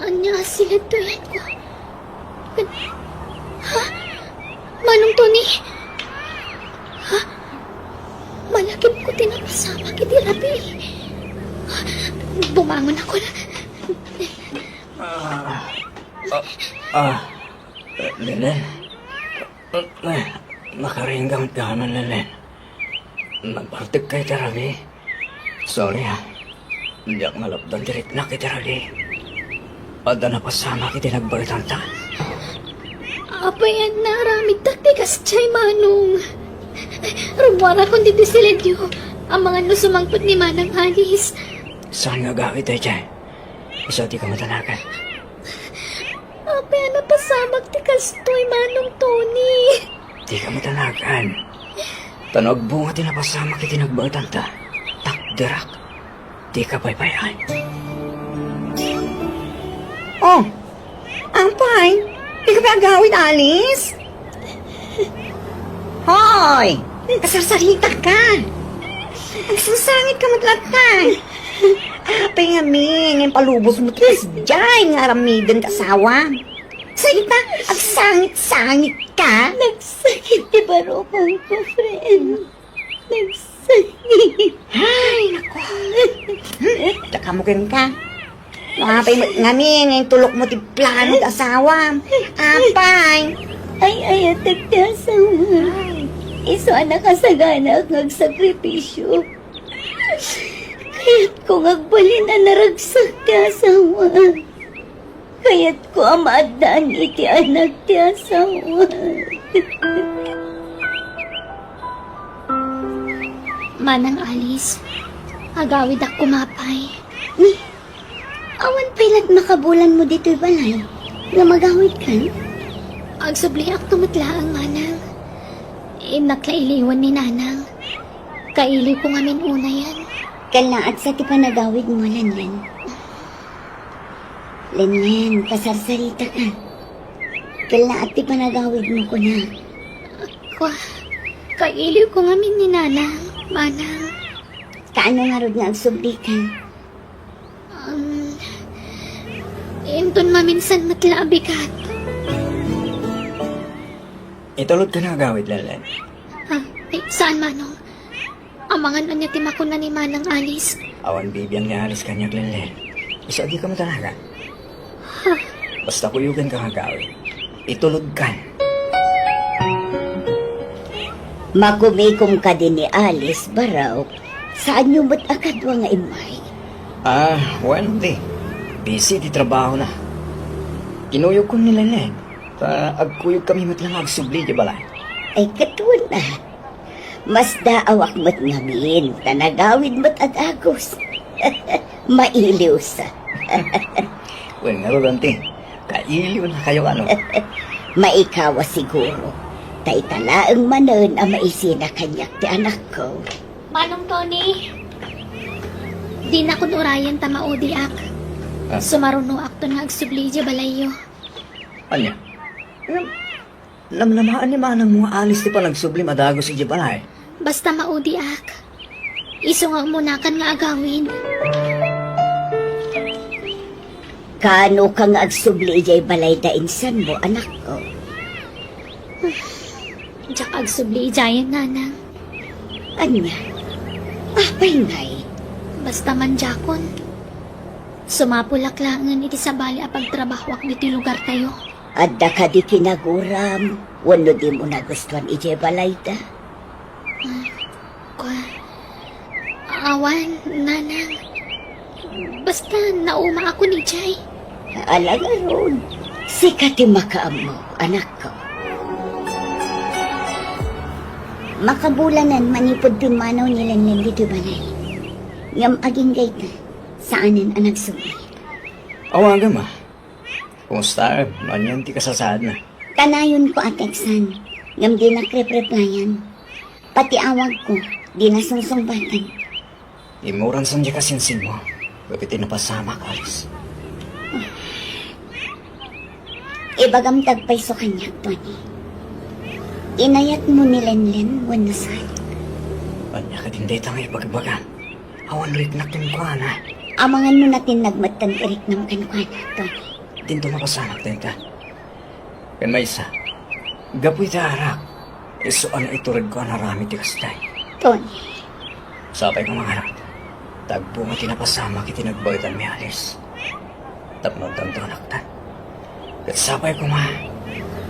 Anya sila tuyan ko. Ha? Manong Tony? Ha? Malakip ko tinapasama kiti Rabi. Bumangon ako na. Lelen. Nakaringgang ka naman, Lelen. Nagpartig kay Tarabi. Sorry Hindi ako malapdan direct na kay Tarabi. Ada na pasama kiti nagbalitan ta. Apa yan naramid taktikas chay Manong. Rumwara kung dito sila diyo. Ang mga nusumangpot ni Manang Alice. Saan nga gawit ay dyan? Isa di ka matanakan. Apa yan napasamak ti kastoy Manong Tony. Di ka matanakan. Tanog bunga tinapasama kiti nagbalitan ta. Takdirak. Di ka paypayan. Oh, Ampay, di ka ba agawin, Alice? Hoy, kasarsarita ka. Ang sasangit ka matlatay. Apay nga, Ming, yung palubos mo tigas dyan, nga aramidan kasawa. Salita, ang sangit-sangit ka. Nagsakit ti barokong ko, friend. Nagsakit. Ay, naku. Nakamukin ka. Mapay mo ngamin, yung tulok mo ti plano ti asawa. Apay. Ay, atak ti asawa. Iso anak kasagana ang nagsakripisyo. Kaya't ko ngagbalin na naragsak ti asawa. Kaya't ko amaadaan iti anak ti asawa. Manang Alice, agawid ako kumapay. Awan pilat makabulan mo dito'y balay, nga magawid ka. Agsubli ak tumatlaang manang. Naklailiwan ni nanang. Kaili ko ngamin una yan. Kalaat sa ti panagawid mo, Lanlan. Lanlan, pasarsarita ka. Kalaat ti panagawid mo ko na. Kaili ko ngamin ni nanang, manang. Kaano nga rod nga agsubli ka? Inton maminsan matlabi ka. Itulog ka na agawid, Lalan. Saan manong? Amangan anya timakon na ni Manang Alice. Awan bibiyang ni Alice kanyag, Lalan. Isa di ka matalaga. Basta kuyugan ka agawid. Itulog ka. Makumikom ka din ni Alice, Baraw. Saan yung ba't akadwa nga imay? Di. Busy di trabaho na. Kinuyog ko nila na. Agkuyog kami matlang agsubli, di balay. Ay katuan na. Mas daawak mo't ngamin, tanagawid mo't agagos. Mailiw sa. Well, nga Rodanti, kailiw na kayo ano. Maikawa siguro. Taitalaang manon ang maisina kanyak ti anak ko. Manong Tony, di na kun urayan tamaudi ak. Sumaruno ak to na agsubli di balayo. Anya? Namnamaan ni manang mga alis ti panagsubli madagos si balay. Basta maudi ak. Isungang munakan nga agawin. Kano ka nga agsubli di balay da insan mo, anak ko? Diyak agsubli jayan nanang. Anya? Apay ngay. Basta man jakon. Sumapulaklangan iti sabali a pagtrabahwak diti lugar tayo. Adda ka di kinaguram. Wano di mo nagustuhan iti balay da. Awan, nanang. Basta nauma ako ni Jay. Alaga ron. Sikati makaam mo, anak ko. Makabulanan manipod din manaw nilang dito balay. Ngam aging gay na. Saanin ang nagsubli? Awaga ma. Kumusta? Manyan ti kasasad na. Kanayon ko ateksan. Ngam di nakrep-replyan. Pati awag ko, di nasungsungbatan. Imuran san di kasinsin mo. Kapit napasama ka, Alice. Ibagam tagpayso kanyak, Tony. Inayat mo ni Lenlen, wanasan. Anya ka din dito nga ipagbagan. Awan rin natin ko, na. Amangan mo natin nagmatan irik ng kankwana, Tony. Dinto mapasamak din ka. Kan may isa. Gapoy ta harap. Iso ang iturad ko ang harami ti kastay. Tony. Sapay ko mga harap. Tagpo nga tinapasama kiti nagbaytan mi Alice. Tapno tanto naktan. Kat sapay ko ma.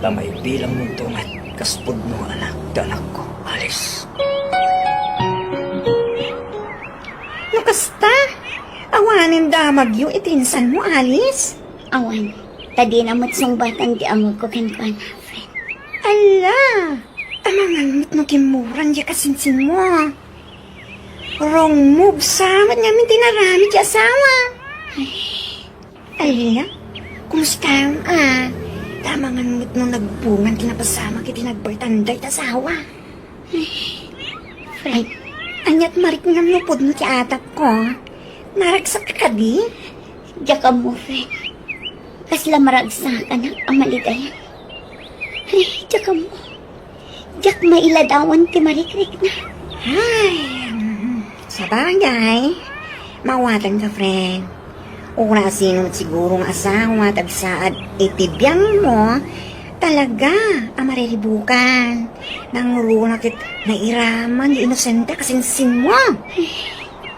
Lamay bilang mong tungat. Kaspod mo anak danak ko, Alice. Nakasta? Awanin damag yung itinsan mo, Alice? Awan, tadi na matsungbatan di amog ko kankwana, friend. Ala, amangan mo't no kimuran di kasinsin mo. Wrong move saman namin tinarami di asawa. Ala, kumusta tamangan mo't no nagbungan kinapasama kiti nagbaytanday asawa. Friend, Anyat marik ngam no pod no ti atap ko. Naragsak ka di? diya ka mo, friend. Kasla maragsak anak amalidayan. Ay, diya ka mo. Diyak mailadawan ti marikrik na. Ay, sa bagay, mawatan ka, friend. Orasin mo siguro ng asawa tagsaad itibiyang mo, talaga ang mariribukan. Nang runakit na iraman, inosenta kasinsin mo.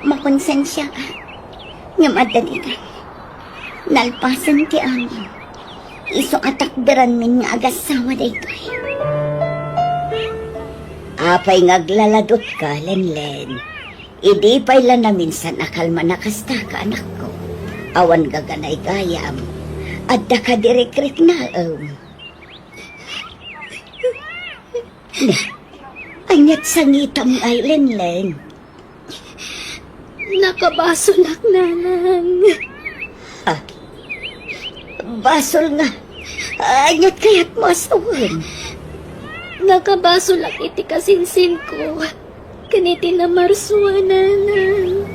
Makonsensya ka. Ngamadali ka. Nalpasan ti amin. Iso atakberan min nga agasawa dayto. Apay ngaglaladot ka, Lenlen. Idi pa'y lang na minsan akal manakasta ka, anak ko. Awan gaganay gayam. Adda ka dirikrik na, Anyat sangitam ay, Lenlen. Nakabasulak, nanang. Basol nga. Anyat kaya't mo asawan. Nakabasulak iti kasinsin ko. Kaniti na marswa, nanang.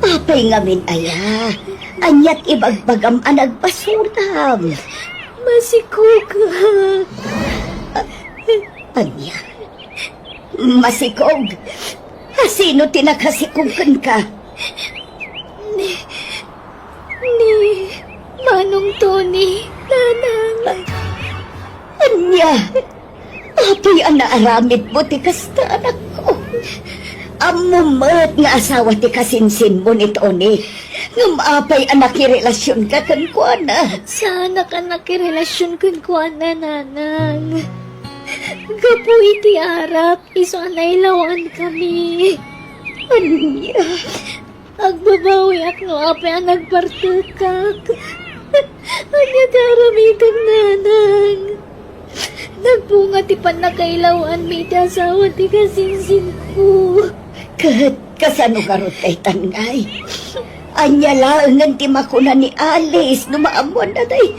Apay ngamin aya. Anyat ibagbagam anagbasulam. Masikog ka. Anya? Masikog? Sino tinakasikogkan ka? Ni Manong Tony, nanang. Anya? Apay anaaramid mo ti kasta, anak ko. Amumat nga asawa ti kasinsin mo ni Tony. Ngumapay anak relasyon ka kan kuana. Sana ka nakirelasyon kun ko na, nanang. Gapo iti arap, iso anaylawan kami. Anya? Agbabawi ak no ape ang nagpartukak. Anya daramitan, nanang. Nagbunga ti panakailawan mi ti asawa ti kasinsin ko. Kat kasano karot kay tangay. Anya laangan ti makuna ni Alice numaamuan na day.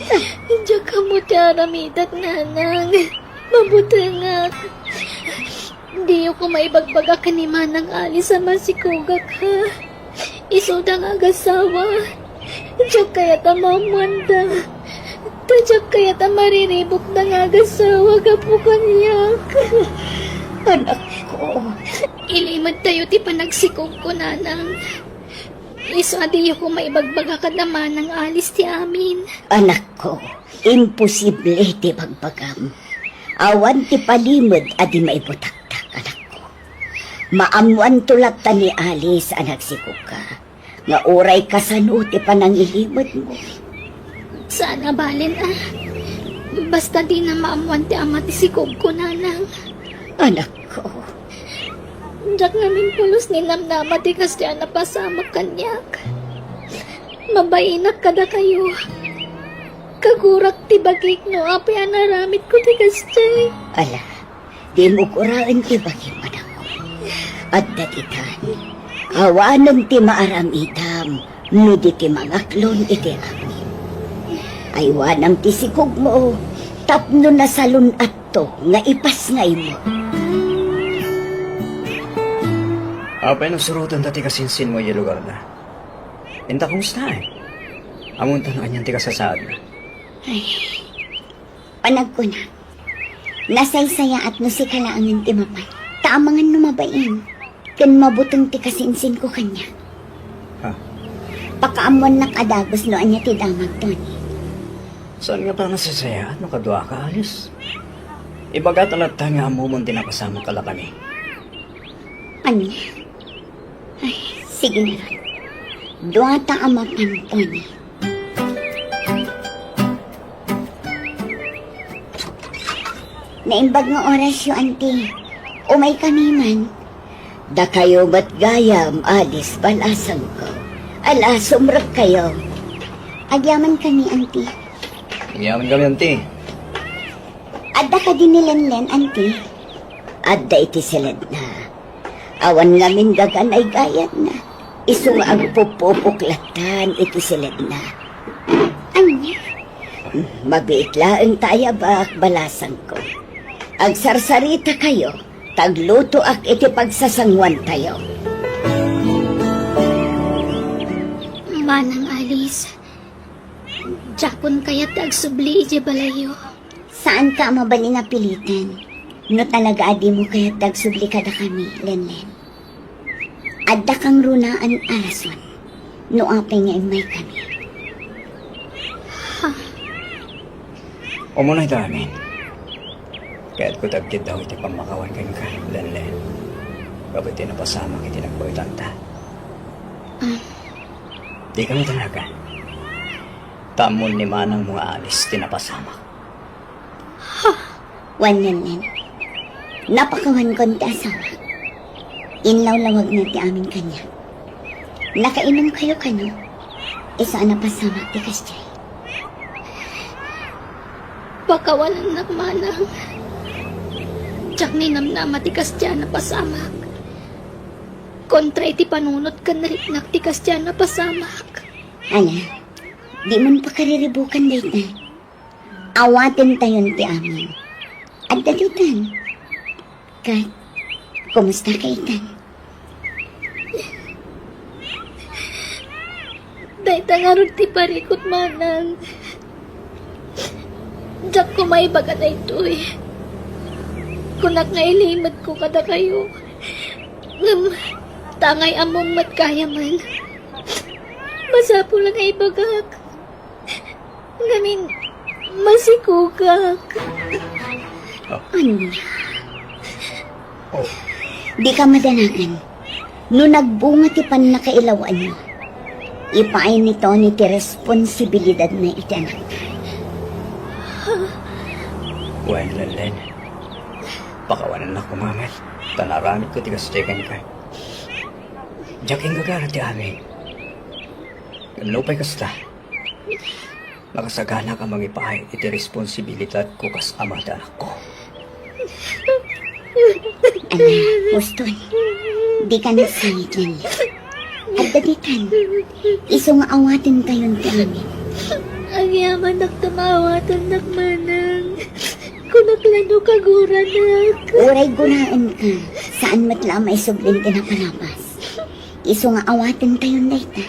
Diya ka mo ti aramitan, nanang. Mabutangak. Di ko maibagbaga ka ni Manang Alice sa masikugak ha. Isuda nga agasawa. Diyak kaya ta mamanda. Diyak kaya ta mariribok na nga agasawa ka po kanyak. Anak ko. Ilimad tayo ti panagsikog ko, nanang. Iso adiyo ko maibagbaga ka naman ng Alice ti amin. Anak ko, imposible ti bagbagam. Awan ti palimod adi maibutaktak, anak ko. Maamuan tulad ta ni Alice anak sikog ka. Nga oray kasano ti panangilimod mo. Sana balin Basta di na maamuan ti ama ti sikog ko, nanang. Anak ko, Diyak namin pulos ni namnama ti kasya na pasama kanyak. Mabainak kada kayo. Kagurak ti bagik no api anaramit ko ti kasya. ala, di mo kuraan ti bagim, anak ko. At datitan, awanan ti maaramitam, no di ti mangaklon iti amin. Aywanam ti sikog mo, tapno na salun atto, nga ipas ngay mo. Apay nagsurutan dati kasinsin mo yung lugar na. Inta kung saan? Amunta na anyan ti kasasaad na. Panag ko na. Nasaysaya at no si kalaangan ti mapay. Taamangan numabain. Kan mabutong ti kasinsin ko kanya. Ha? Pakaamuan na kadagos no anya ti damag Tony. Saan nga pa nasasaya? Ano kadwa ka, Alice? Ibagat alat ta nga amumon din nakasama kala kami. Ano? Ay, sige na ron. Duwata amapan, Tony. Naimbag nga oras yung auntie. Umay kami man. Da kayo ba't gayam, Alice, balasang ko. Ala, sumrap kayo. Agyaman kami, auntie. Yaman kami, auntie. Adda ka din nilenlen, auntie. Adda iti silad na. Awan namin gaganay gayat na. Isung agpupupuklatan iti silad na. Anya? Mabiit laeng taya bak balasang ko. Agsarsarita kayo, tagluto ak iti pagsasangwan tayo. Manang Alice. Jakon kaya tagsubli ije balayo. Saan ka mabali na pilitan? No talaga adi mo kaya tagsubli kada kami, Lenlen. Adda kang runaan arason. No apay nga imay kami. Umunay ta amin. Kaya't ko tagkid daw iti pamakawan kang ka, Lenlen. Kapag tinapasama kiti nagboy tanta. Di kami talaga. Tamon ni manang mga alis tinapasama. Wanan. Napakawan kon ti asawa. Inlaw-lawag na ti amin kanya. Nakainom kayo kano. Isa na pasamak ti Kasjay. Pakawalan na manang. Tsak ni namnama ti Kasjay na pasamak. Kontra iti panunot ka na riknak ti Kasjay na pasamak. Ala, di man pa kariribukan dayta. Awatin tayon ti amin. At dalitan. Kat, kumusta ka itan? Dahil tangarod ti parikot manang. Diyak ko may baga na ito eh. Kunak nga ilimad ko kada kayo. Tangay among mat kaya man. Masapo lang ay bagak. Ngamin, masikugak. Ano? Di ka madanagan. No nagbunga ti panakailawan mo, ipaay nito ni ti responsibilidad na itanak. Wen Len. Pakawanan na kumangat. Tanaramit ko tigas tekan ka. Jaking gagara ti amin. Ganlupay kasta. Makasagana ka magipahay iti responsibilidad ko kas ama da anak ko. Ana, Boston, di ka nasangit lang. At daditan, iso nga awatin tayon ti amin. Ang yaman nak tumawatan nak manang. Kunaklano kaguranak. Uray gunaan ka, saan matla may sublin tinapalapas. Iso nga awatin tayon dayta.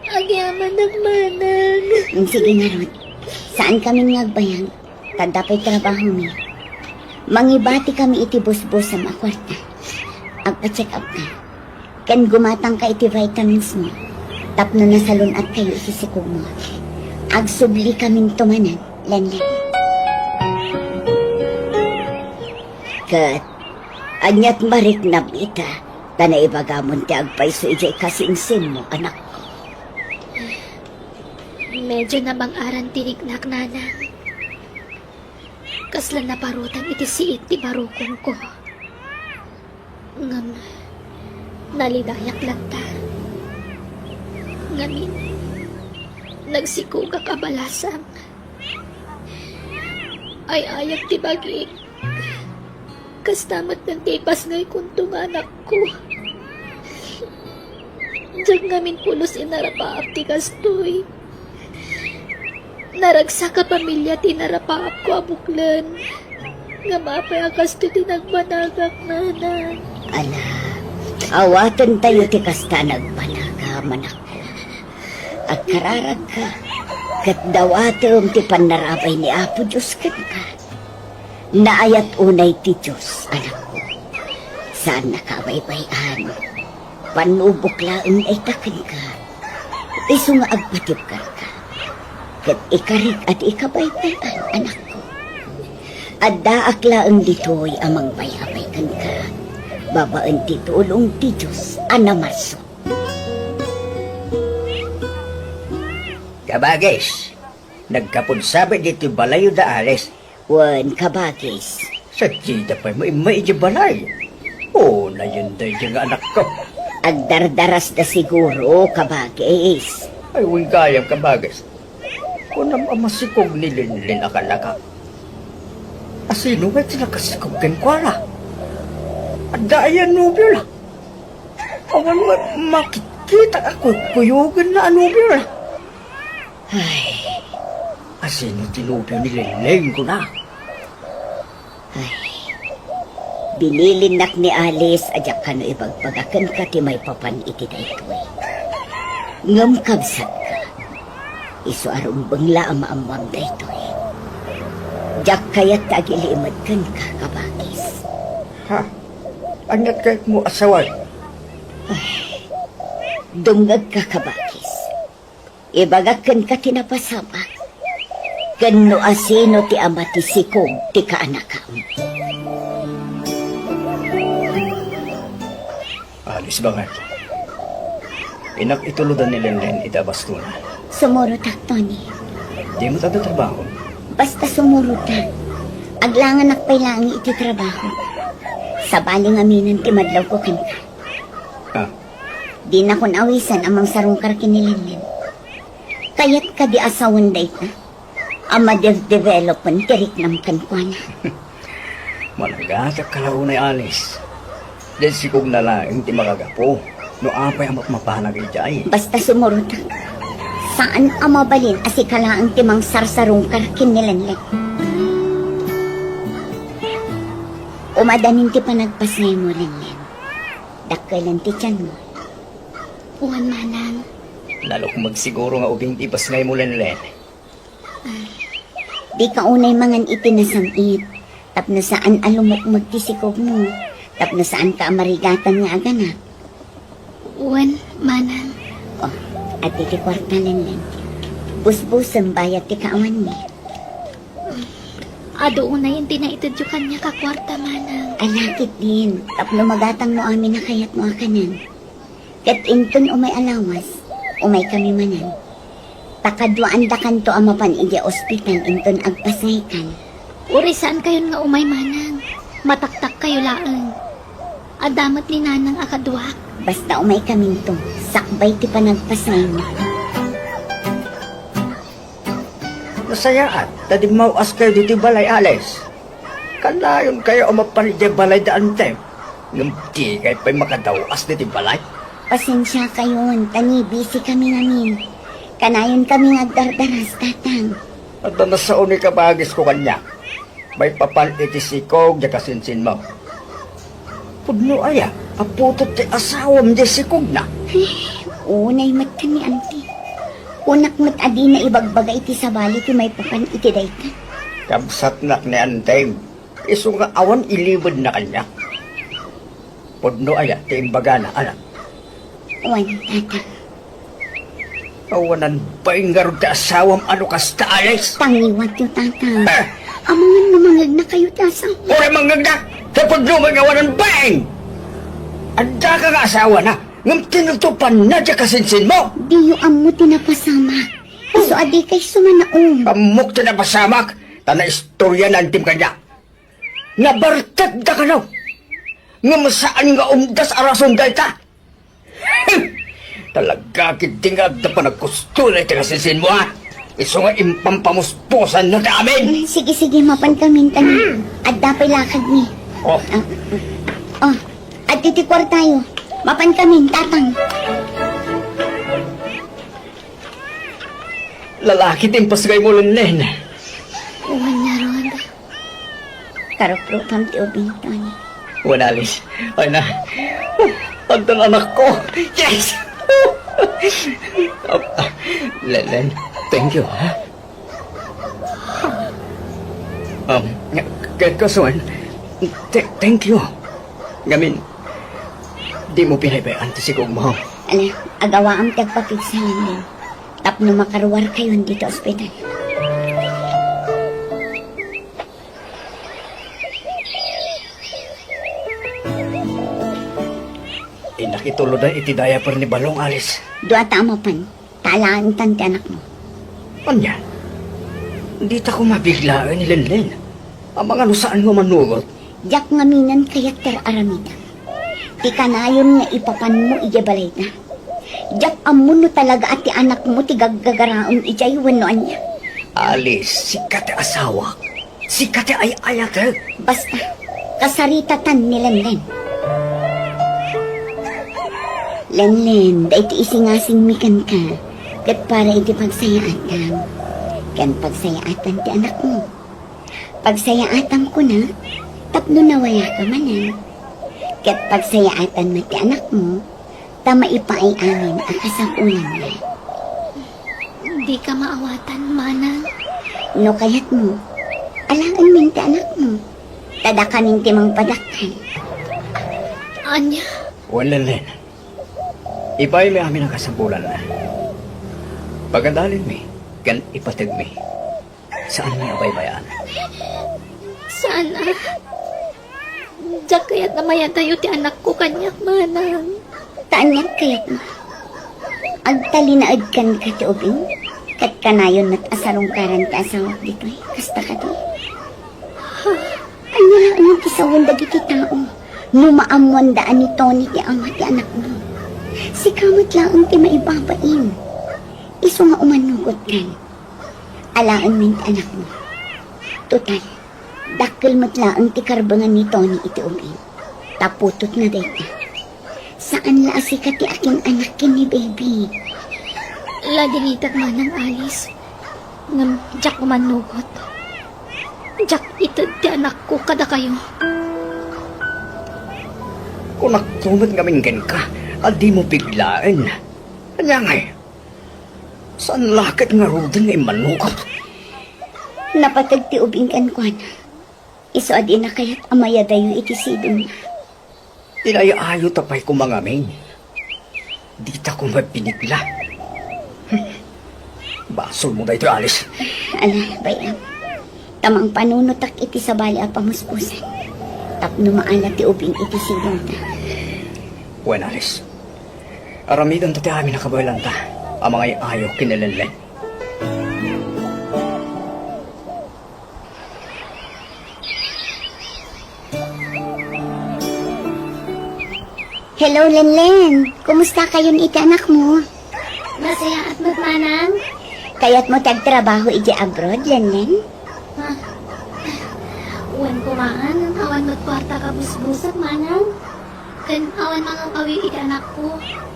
Ang yaman nak manang. Sige nga Rod, saan kami ngagbayang? Tadapay trabaho mi. Mangibati kami iti busbus sa makwarta. Agpa-check up ka. Kan gumatang ka iti vitamins mo. Tapno na salon at kayo iti sikog mo. Agsubli kaming tumanan, lanlan. Kat, anyat marik na bita. Tanay bagamon ti agpaiso ijay kasingsin mo, anak. Medyo na bang aran tinignak nanang. Kaslan na parutan iti siit ti barukong ko. Ngam, nalidayak lang ta. Ngamin, nagsikuga kabalasang. Ay ayak ti bagi. Kastamat ng tipas ngay kuntong anak ko. Diyan ngamin pulos inarapaap ti kastoy. Naragsa ka pamilya tinarapaap ko abuklan. Nga mapay akas ti tinagbanagak nanang. Ala, awatan tayo ti kasta nagpanaga, manak ko. At kararag ka, kat dawatom ti panarabay ni Apo Diyos ka. Naayat unay ti Diyos, anak ko. Saan nakabaybayan? Panubuklaan ay takin ka. Iso nga agpatip ka. Kat ikarik at ikabaybayan, anak ko. At daaklaan dito'y amang bayabay kan ka. Babaan ti tulong ti Diyos, anamarso. Kabagis, nagkapunsabi dito balayo da alis. Wan kabagis. Sa tita pa mo imay di balay. Oo, na yun dahi yung anak ko. Agdardaras na siguro, kabagis. Ay, huwag kayang kabagis. Kung amasikog ni Linlin akalaka. Asino ba tinakasikog kan kwara? At dayan nubyo lang. Awan mo, makikita ako kuyugan na nubyo lang. Ay, Asino tinubyo ni Linlin ko na. binilinak ni Alice adyak ka no ibagpagakan ka ti may papan iti daytoy. Ngam kabsat ka. Isu arum bangla ama-amam daytoy. Jak kayat tagiliimad kan ka, kabagis. Ha? Anyat kahit mo asawan? Dungag ka, kabagis. Ibagakan ka tinapasama. Kano asino ti ama ti sikog ti kaanakam. Alis ba nga? Inak ituludan ni Lenlen itabastuna. Sumurot ak, Tony. Di mo tayo trabaho. Basta sumurot ak. Aglangan akpay lang iti trabaho. Sa baling aminan ti madlaw ko kanka. Ah, Di na kun awisan amang sarungkar kinilinlen. Kayat ka di asawan day ka. Ama development tirik nam kankwana. malagagak kalaunay alis. Dahil sikog na lang ti makagapo. No apay ang mapanag ijay. Basta sumurot ak. Saan ang mabalin asikala ang timang sarsarungkar kinilinlen. Umadanin ti panagpasay mo, Lenlen. Dakailan ti tiyan mo. Uwan manang. Lalo kung magsiguro nga ubing tipas ngay mo Lenlen. Di ka unay mangan itinasamit. Tapno saan alumok magtisikog mo. Tapno saan ka amarigatan nga agana. Uwan manang. Oh, at iti kwarta, Lenlen. Busbusang bayat ti kaawan ni. Ado una yung tinaitid yung kanya kakwarta manang. Alakit din. Tapno magatang mo amin na kayat mo akanan. Kat inton umay alawas, umay kami manan. Takadwaan da kanto amapan iti ospital inton agpasay kan. Uri saan kayo nga umay manang. Mataktak kayo laang. Adamat ni nanang akadwak. Basta umay kami to, sakbay ti panagpasay mo. Nasayaan, tadi mau as kayo dito balay alis. Kanayon kayo umapan di balay daan tem. Ngamti kayo pa'y makadawas dito balay. Pasensya kayon, tani busy kami namin. Kanayon kami nagdardaras tatang. At nasa uni ka bagis ko kanya. May papan itisikog di kasinsin mo. Pudno aya, aputot ti asawam di sikog na. Unay mat kami anti. Unak mat adi na ibagbaga iti sabali ti may papan iti dayta. Kamsat nak ni Antay. Iso nga awan ilibad na kanya. Pudno aya, ti imbaga na anak. Wan tatang. Awanan pa ingarod ti asawam ano kas taalis. Tangiwat yung tatang. Amangan namangag na kayo tasang. Ure mangagda, sa pudno may awanan baing. Anda ka nga asawa na. Ngam tinutupan na di kasinsin mo. Di yung amo tinapasama. So adi kay sumanaong. Pamuk na pasamak, tana istorya ng tim kanya. Nabartag da ka na. Nga masaan nga umdas arason da ita. Talaga kitingag na pa nagkustulay ti kasinsin mo ha. Iso nga impampamuspusan na damin. Sige, mapan kami tani. At dapay lakad ni. Oh, At titikwar tayo. Mapan kami, tatang. lalaki din pasagay mo Lenlen. Uwan na ron. Karupro pam ti ubing Tony. Wanalis. Ay na. Ang anak ko. Yes! Lenlen, thank you, ha? Kasuan, thank you. Ngamin, di mo pinabayaan ti sigog mo. Ala, agawa ang tagpapigsahan din. Tapno makaruwar kayo dito ospital. Nakitulod na iti diaper ni Balong Alis. Dua tama pan. Talaan tante anak mo. Anya? Di ta ko mabiglaan ni Lenlen. Ang mga saan mo manugot. Diyak ngaminan kayak ter aramida. Ti kanayon nga ipapan mo ijabalay na. Diyak amuno talaga at ti anak mo ti gaggagaraon ijay wanoan niya. Alis, sikat asawa. Sikat ay ayat. Basta, kasaritatan ni Lenlen. Lenlen, da iti isingasing mikan ka. Kat para iti pagsayaatan. Kan pagsayaatan ti anak mo. Pagsayaatan ko na, tapno nawala ka manan. Kat pagsayaatan mo ti anak mo, tama ipaay amin ang kasapulan na. Di ka maawatan, manang. No kayat mo, alangan min ti anak mo. Tada kaming timang padakhan. Anya, Well, Lenlen. Ipay may amin ang kasampulan na. Pagandalin mi, kan ipatag mi. Saan may abay-bayan? sana. Diyak kaya't namayan tayo ti anak ko kanyak, manang. Taanyak kayat mo. Agtalinaad kan ka ti ubing? Kat kanayon at asarong karan ti asawak dito eh. Kasta ka di. Anya lang ang kisawon dagiti tao. Numaamuan daan ni Tony ti ama ti anak mo. Si kamot lang ang ti maibabain. Iso nga umanugot kan. Alaan min ti anak mo. Total, dakkel mo't lang ti karbangan ni Tony iti ubing. Taputot na dayta. Saan la asika ti aking anak kin ni baby? Ladigitat manang alis. Ngam, jak manugot. Jak itad ti anak ko kada kayo. Kung nagtumot ngamin ka, di mo biglaan. Kanya nga saan lakit nga rodin ay manukot? Napatag ti ubing kan kwan. Iso adi na kayat amaya dayo iti sidong na. Inayaayo tapay ko mga main. Di ta ko mapinigla. Basol mo na ito, Alice. Ala, bayam. Tamang panunutak iti sa bali a pamuspusan. Tapno maala ti ubing iti sidong na. Wen, Alice. Aramidan to ti amin nakabalan ta. Ang mga ayaw kinalanlan. Hello, Lenlen. Kumusta kayon iti anak mo? Masaya at magmanang. Kaya't mo tagtrabaho iti abroad, Lenlen? Uwan kumaan, ang awan magkwarta ka busbusak manang. Kan awan mga kawi iti anak ko.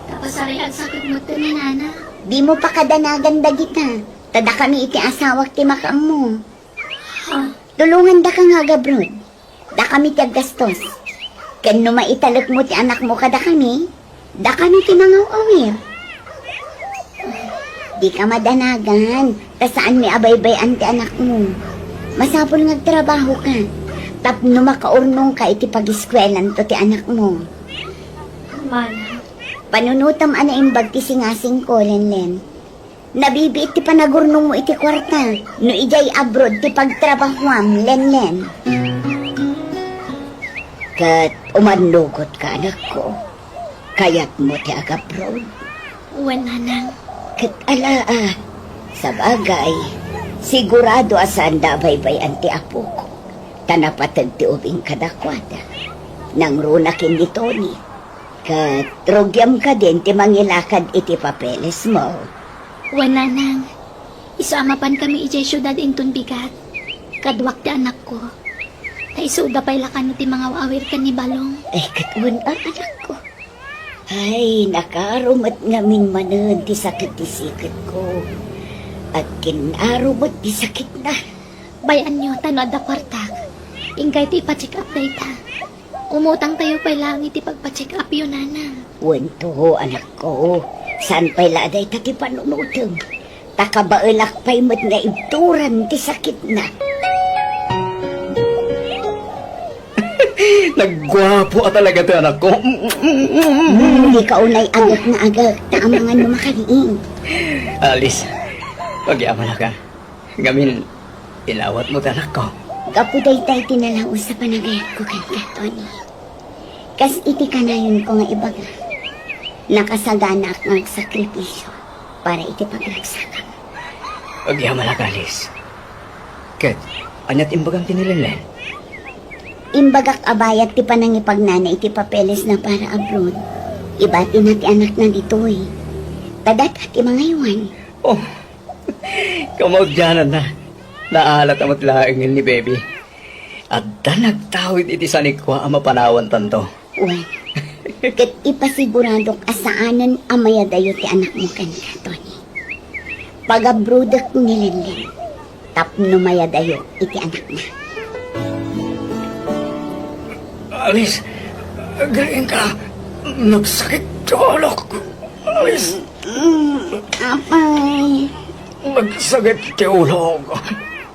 Tapos ari ang sakit mo ito ni nana. Di mo pa kadanagan dagita. Tada kami iti asawak ti makam mo. Tulungan da ka nga, gabrod. Da kami ti gastos. Ken no maitalok mo ti anak mo kada kami, da kami ti mga awir. Di ka madanagan, kasaan may abaybay-an ti anak mo. Masapol ngagtrabaho ka, tapno makaurnong ka iti pag-iskwelan to ti anak mo. Manang. Panunutam ana imbag ti singasing ko, Lenlen. Nabibiit ti panagurnong mo iti kwarta, no ijay abroad ti pagtrabahuam, Lenlen. Kat umanugot ka, anak ko. Kaya't mo ti agabroad. Uwan nanang. Kat alaa, sa bagay, sigurado asan da baybay ti apo ko. Tanapatag ti ubing kadakwada. Nang runakin ni Tony. Kat rogyam ka din ti mangilakad iti papeles mo. Uwan nanang. Isamapan kami ijay syudad intun bigat. Kadwak ti anak ko. Kaisuda pa'y lakan ti mga awir ka ni Balong. Ay, katuan ang anak ko. Ay, nakarumat ngamin manan ti sakit ti sikit ko. At kinarumat ti sakit na. Bayan nyo, tano da kwartak. Ingkay ti ipacheck up day ta. Umutang tayo pa'y lang iti pagpacheck up yun, nanang. Wento, anak ko. Saan pa'y laday ta ti panunutong? Takabaelak pa'y mat nga ibturan ti sakit na. Nagwapo ka talaga ito, anak ko. Hindi ka unay agak na agak. Taamangan mo makaliing. Alice, pag-yaman na ka. Gamin, ilawat mo, anak ko. Kapuday tayo tinalaw sa panagayat ko kay Tony. Kas iti kanayon ko nga ibaga. Nakasagana ak ng sakripisyo para iti paglagsakan. Pag-yaman na ka, Alice. Kat, anyat imbagang tinilanlan. Imbagak abayat ti panangipagnana iti papeles na para abroad. Ibati na ti anak na dito eh. Tadat at mga iwan. Oh, kamagyanan na. Naalat ang matlaingin ni baby. At da nagtawid iti sanikwa ang mapanawan tanto. Uy, kat ipasiguradok asaanan amaya dayo ti anak mo kanka, Tony. Pag-abrodak nilinlin, tapno maya dayo iti anak na. Alice, galing ka. Nagsakit tolok. Alice, Apay. nagsakit tolok.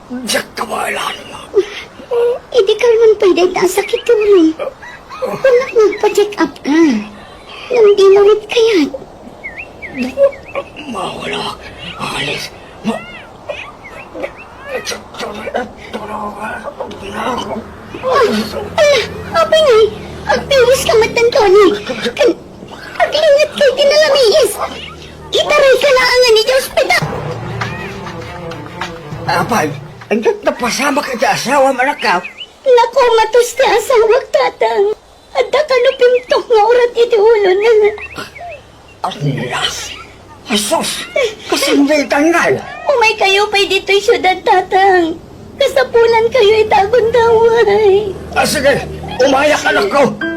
Diyak ka maalan mo. Hindi ka naman pwede na sakit ulo. Wala nagpa-check up ka. Nang di mo rin kaya. Mawala. Alice, Apay ngay. Agpiris ka matan, Tony. Aglingat kay tinalamiis. Itaray ka lang ang ni ospital. Apay, hanggang napasama ka sa asawa manakaw. Naku, matos ti asawag tatang. Adda ka no pintok nga urat iti ulo na. Alas! Jesus! Kasambay tanggal! Umay kayo pa'y dito'y syudad tatang. Kasapulan kayo itagon daway. Sige, umayak anak ko!